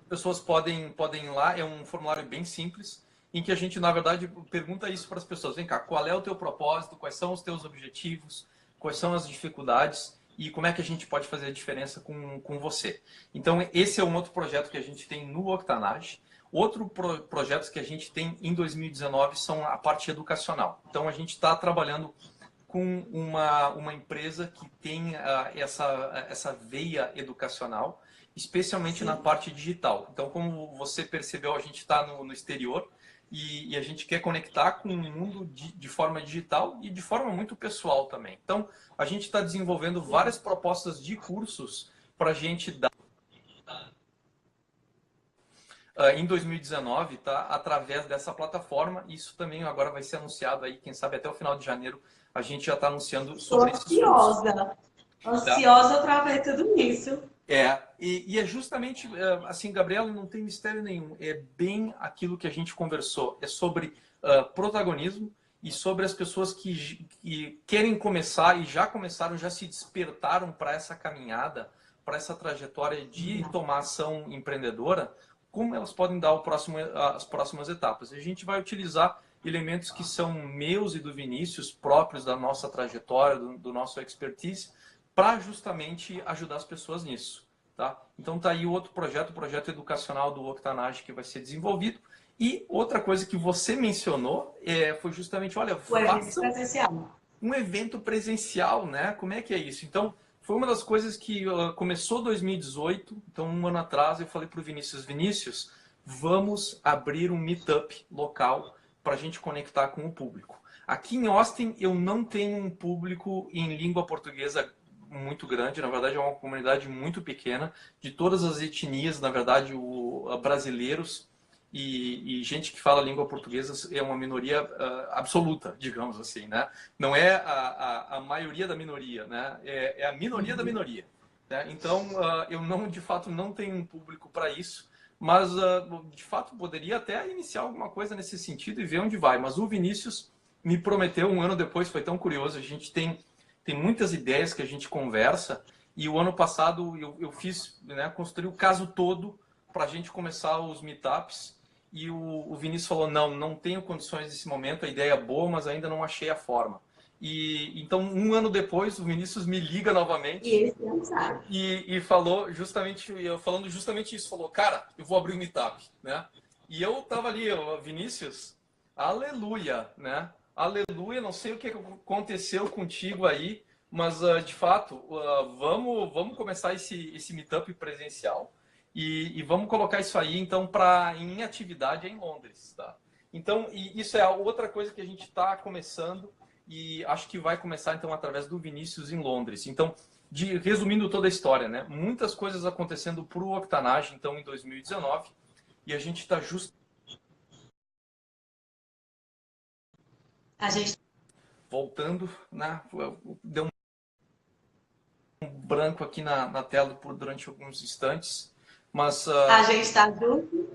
Pessoas podem ir lá, é um formulário bem simples, em que a gente, na verdade, pergunta isso para as pessoas. Vem cá, qual é o teu propósito, quais são os teus objetivos, quais são as dificuldades e como é que a gente pode fazer a diferença com você. Então, esse é um outro projeto que a gente tem no Octanage. Outro projeto que a gente tem em 2019 são a parte educacional. Então, a gente está trabalhando com uma empresa que tem essa veia educacional, especialmente na parte digital. Então, como você percebeu, a gente está no exterior e a gente quer conectar com o mundo de forma digital e de forma muito pessoal também. Então, a gente está desenvolvendo várias propostas de cursos para a gente dar em 2019, tá? Através dessa plataforma. Isso também agora vai ser anunciado aí, quem sabe até o final de janeiro a gente já está anunciando sobre esses cursos. Ansiosa para ver tudo isso. E é justamente assim, Gabriela, não tem mistério nenhum. É bem aquilo que a gente conversou. É sobre protagonismo e sobre as pessoas que querem começar e já começaram, já se despertaram para essa caminhada, para essa trajetória de tomar ação empreendedora, como elas podem dar as próximas etapas. A gente vai utilizar elementos que são meus e do Vinícius, próprios da nossa trajetória, do nosso expertise, para justamente ajudar as pessoas nisso. Tá? Então tá aí o outro projeto, o projeto educacional do Octanage que vai ser desenvolvido. E outra coisa que você mencionou foi justamente, olha, um evento presencial, né? Como é que é isso? Então, foi uma das coisas que começou 2018, então 1 ano atrás eu falei para o Vinícius, vamos abrir um meetup local para a gente conectar com o público. Aqui em Austin eu não tenho um público em língua portuguesa muito grande, na verdade é uma comunidade muito pequena, de todas as etnias, na verdade, brasileiros e gente que fala língua portuguesa é uma minoria absoluta, digamos assim, né? Não é a maioria da minoria, né? É a minoria da minoria. Né? Então, eu não, de fato, não tenho um público para isso, mas, de fato, poderia até iniciar alguma coisa nesse sentido e ver onde vai. Mas o Vinícius me prometeu 1 ano depois, foi tão curioso, a gente tem muitas ideias que a gente conversa, e o ano passado eu fiz, né, construí o caso todo para a gente começar os meetups, e o Vinícius falou, não tenho condições nesse momento, a ideia é boa, mas ainda não achei a forma. E então, 1 ano depois, o Vinícius me liga novamente e falou falando justamente isso, falou, cara, eu vou abrir um meetup, né? E eu tava ali, Vinícius, aleluia, né? Aleluia, não sei o que aconteceu contigo aí, mas de fato, vamos começar esse meetup presencial e vamos colocar isso aí então em atividade em Londres, tá? Então, isso é outra coisa que a gente está começando e acho que vai começar então através do Vinícius em Londres. Então, resumindo toda a história, né? Muitas coisas acontecendo para o Octanage então em 2019 e a gente está voltando, né? Deu um branco aqui na tela durante alguns instantes, mas a gente está junto.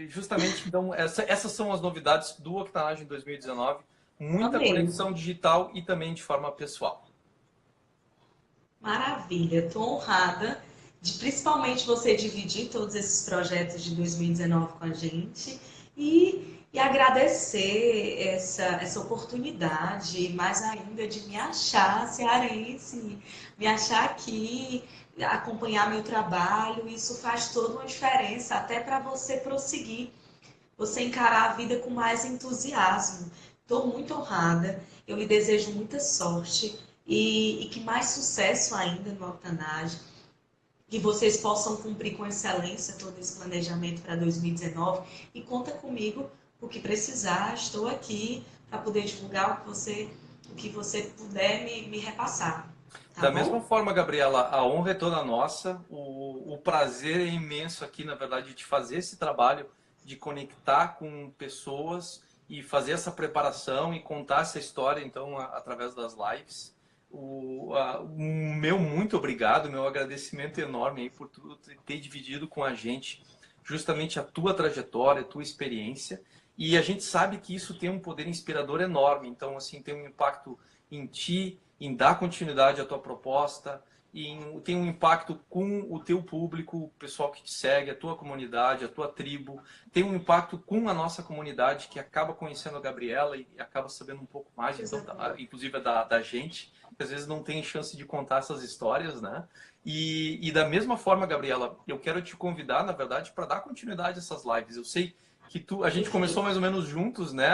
Justamente, então, essas são as novidades do Octanage em 2019. Muita conexão digital e também de forma pessoal. Maravilha, estou honrada de principalmente você dividir todos esses projetos de 2019 com a gente e agradecer essa oportunidade, mais ainda de me achar cearense, me achar aqui acompanhar meu trabalho. Isso faz toda uma diferença, até para você prosseguir, você encarar a vida com mais entusiasmo. Estou muito honrada, eu lhe desejo muita sorte e que mais sucesso ainda no Octanage, que vocês possam cumprir com excelência todo esse planejamento para 2019 e conta comigo o que precisar, estou aqui para poder divulgar o que você puder me repassar, tá Da mesma bom? forma, Gabriela, a honra é toda nossa, o prazer é imenso aqui, na verdade, de fazer esse trabalho, de conectar com pessoas e fazer essa preparação e contar essa história, então, através das lives. O meu muito obrigado, meu agradecimento enorme aí por tudo ter dividido com a gente justamente a tua trajetória, a tua experiência. E a gente sabe que isso tem um poder inspirador enorme, então, assim, tem um impacto em ti, em dar continuidade à tua proposta, tem um impacto com o teu público, o pessoal que te segue, a tua comunidade, a tua tribo, tem um impacto com a nossa comunidade que acaba conhecendo a Gabriela e acaba sabendo um pouco mais, então, inclusive da gente, que às vezes não tem chance de contar essas histórias, né? E da mesma forma, Gabriela, eu quero te convidar, na verdade, para dar continuidade a essas lives. Eu sei que a gente começou mais ou menos juntos, né?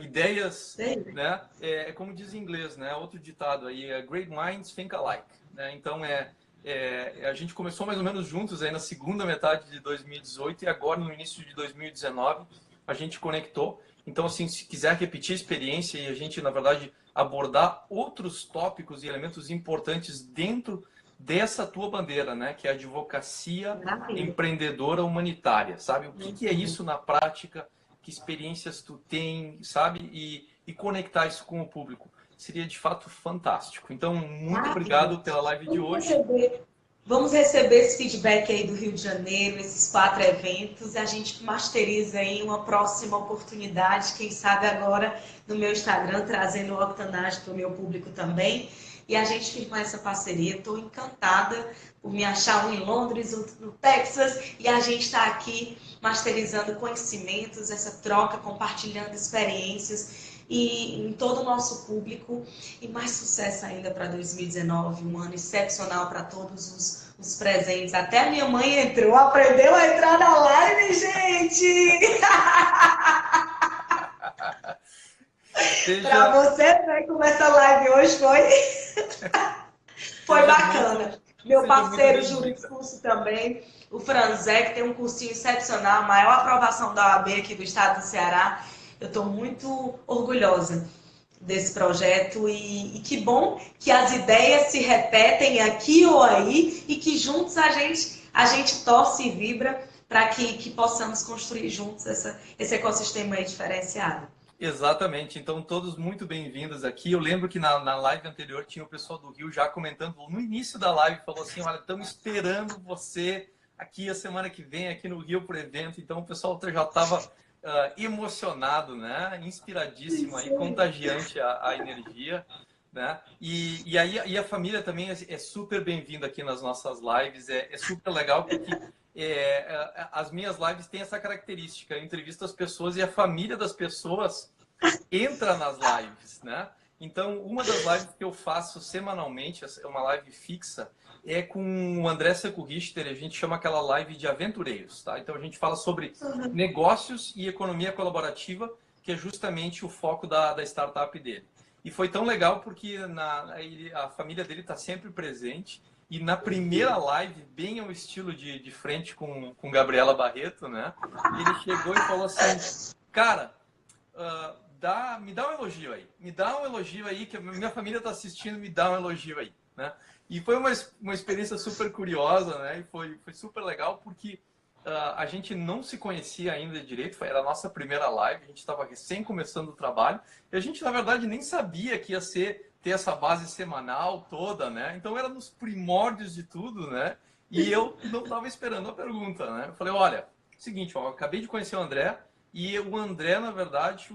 Ideias, né? É como diz em inglês, né? Outro ditado aí, great minds think alike, né? Então a gente começou mais ou menos juntos aí na segunda metade de 2018 e agora no início de 2019 a gente conectou. Então, assim, se quiser repetir a experiência e a gente, na verdade, abordar outros tópicos e elementos importantes dentro dessa tua bandeira, né? Que é a advocacia Maravilha. empreendedora humanitária, sabe? O que é isso na prática? Que experiências tu tem, sabe? E conectar isso com o público. Seria de fato fantástico. Então, muito Maravilha. obrigado pela live de Vamos hoje. receber, vamos receber esse feedback aí do Rio de Janeiro, esses 4 eventos, e a gente masteriza aí uma próxima oportunidade, quem sabe agora no meu Instagram, trazendo o Octanage para o meu público também. E a gente firmar essa parceria. Estou encantada por me achar um em Londres, outro no Texas, e a gente está aqui masterizando conhecimentos, essa troca, compartilhando experiências e em todo o nosso público. E mais sucesso ainda para 2019, um ano excepcional para todos os presentes. Até a minha mãe entrou, aprendeu a entrar na live, gente! Para Seja, você ver como essa live hoje foi seja bacana. Meu seja muito parceiro bem-vinda. juriscurso também, o Franzé, que tem um cursinho excepcional, a maior aprovação da OAB aqui do estado do Ceará. Eu estou muito orgulhosa desse projeto e que bom que as ideias se repetem aqui ou aí e que juntos a gente torce e vibra para que possamos construir juntos esse ecossistema aí diferenciado. Exatamente, então todos muito bem-vindos aqui. Eu lembro que na live anterior tinha o pessoal do Rio já comentando, no início da live, falou assim: olha, estamos esperando você aqui a semana que vem, aqui no Rio, para o evento. Então o pessoal já estava emocionado, né? Inspiradíssimo, aí, contagiante a energia. Né? E a família também é super bem-vinda aqui nas nossas lives, é super legal porque as minhas lives têm essa característica, eu entrevisto as pessoas e a família das pessoas entra nas lives, né? Então, uma das lives que eu faço semanalmente, é uma live fixa, é com o André Seco Richter, a gente chama aquela live de aventureiros, tá? Então, a gente fala sobre negócios e economia colaborativa, que é justamente o foco da startup dele. E foi tão legal porque a família dele está sempre presente. E na primeira live, bem ao estilo de frente com Gabriela Barreto, né? Ele chegou e falou assim: cara, me dá um elogio aí. Me dá um elogio aí, que a minha família está assistindo, me dá um elogio aí, né? E foi uma experiência super curiosa, né? E foi super legal porque a gente não se conhecia ainda direito, era a nossa primeira live, a gente estava recém começando o trabalho, e a gente, na verdade, nem sabia que ia ter essa base semanal toda, né? Então era nos primórdios de tudo, né? E eu não estava esperando a pergunta, né? Eu falei, olha, seguinte, ó, eu acabei de conhecer o André, e o André, na verdade,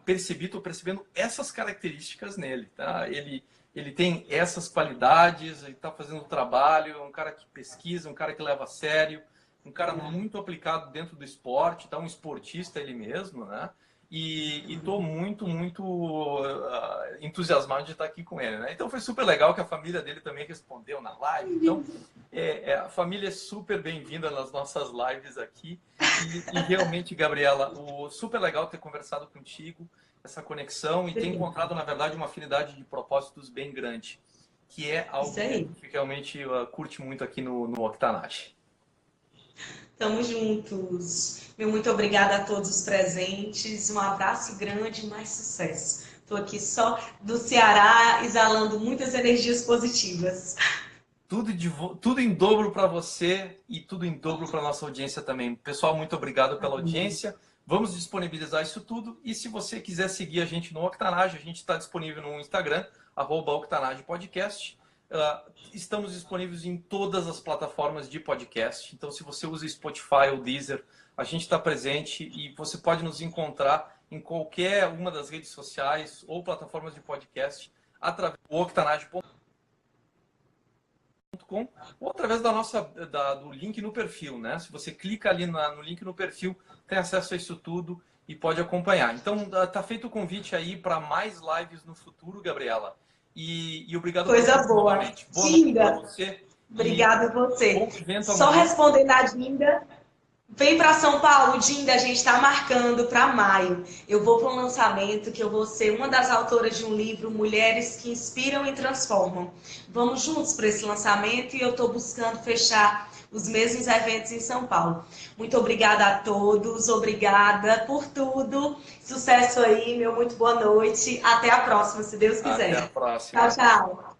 estou percebendo essas características nele, tá? Ele tem essas qualidades, ele está fazendo o trabalho, é um cara que pesquisa, um cara que leva a sério, um cara muito aplicado dentro do esporte, tá? Um esportista ele mesmo, né? e estou muito, muito entusiasmado de estar aqui com ele, né? Então foi super legal que a família dele também respondeu na live. Então, a família é super bem-vinda nas nossas lives aqui. E realmente, Gabriela, super legal ter conversado contigo, essa conexão, e ter encontrado, na verdade, uma afinidade de propósitos bem grande, que é algo que a gente realmente curte muito aqui no Octanage. Tamo juntos. Meu muito obrigada a todos os presentes. Um abraço grande e mais sucesso. Estou aqui só do Ceará, exalando muitas energias positivas. Tudo em dobro para você e tudo em dobro para nossa audiência também. Pessoal, muito obrigado pela audiência. Vamos disponibilizar isso tudo. E se você quiser seguir a gente no Octanage, a gente está disponível no Instagram, @octanagepodcast. Estamos disponíveis em todas as plataformas de podcast. Então, se você usa Spotify ou Deezer, a gente está presente e você pode nos encontrar em qualquer uma das redes sociais ou plataformas de podcast através do octanage.com ou através do link no perfil, né? Se você clica ali no link no perfil, tem acesso a isso tudo e pode acompanhar. Então, tá feito o convite aí para mais lives no futuro, Gabriela. E obrigado Coisa boa. novamente. Boa noite para você. Obrigada a você. Só amanhã. respondendo a Dinda. Vem para São Paulo, Dinda, a gente está marcando para maio. Eu vou para um lançamento que eu vou ser uma das autoras de um livro, Mulheres que Inspiram e Transformam. Vamos juntos para esse lançamento e eu estou buscando fechar os mesmos eventos em São Paulo. Muito obrigada a todos, obrigada por tudo. Sucesso aí, meu muito boa noite. Até a próxima, se Deus quiser. Até a próxima. Tchau, tchau.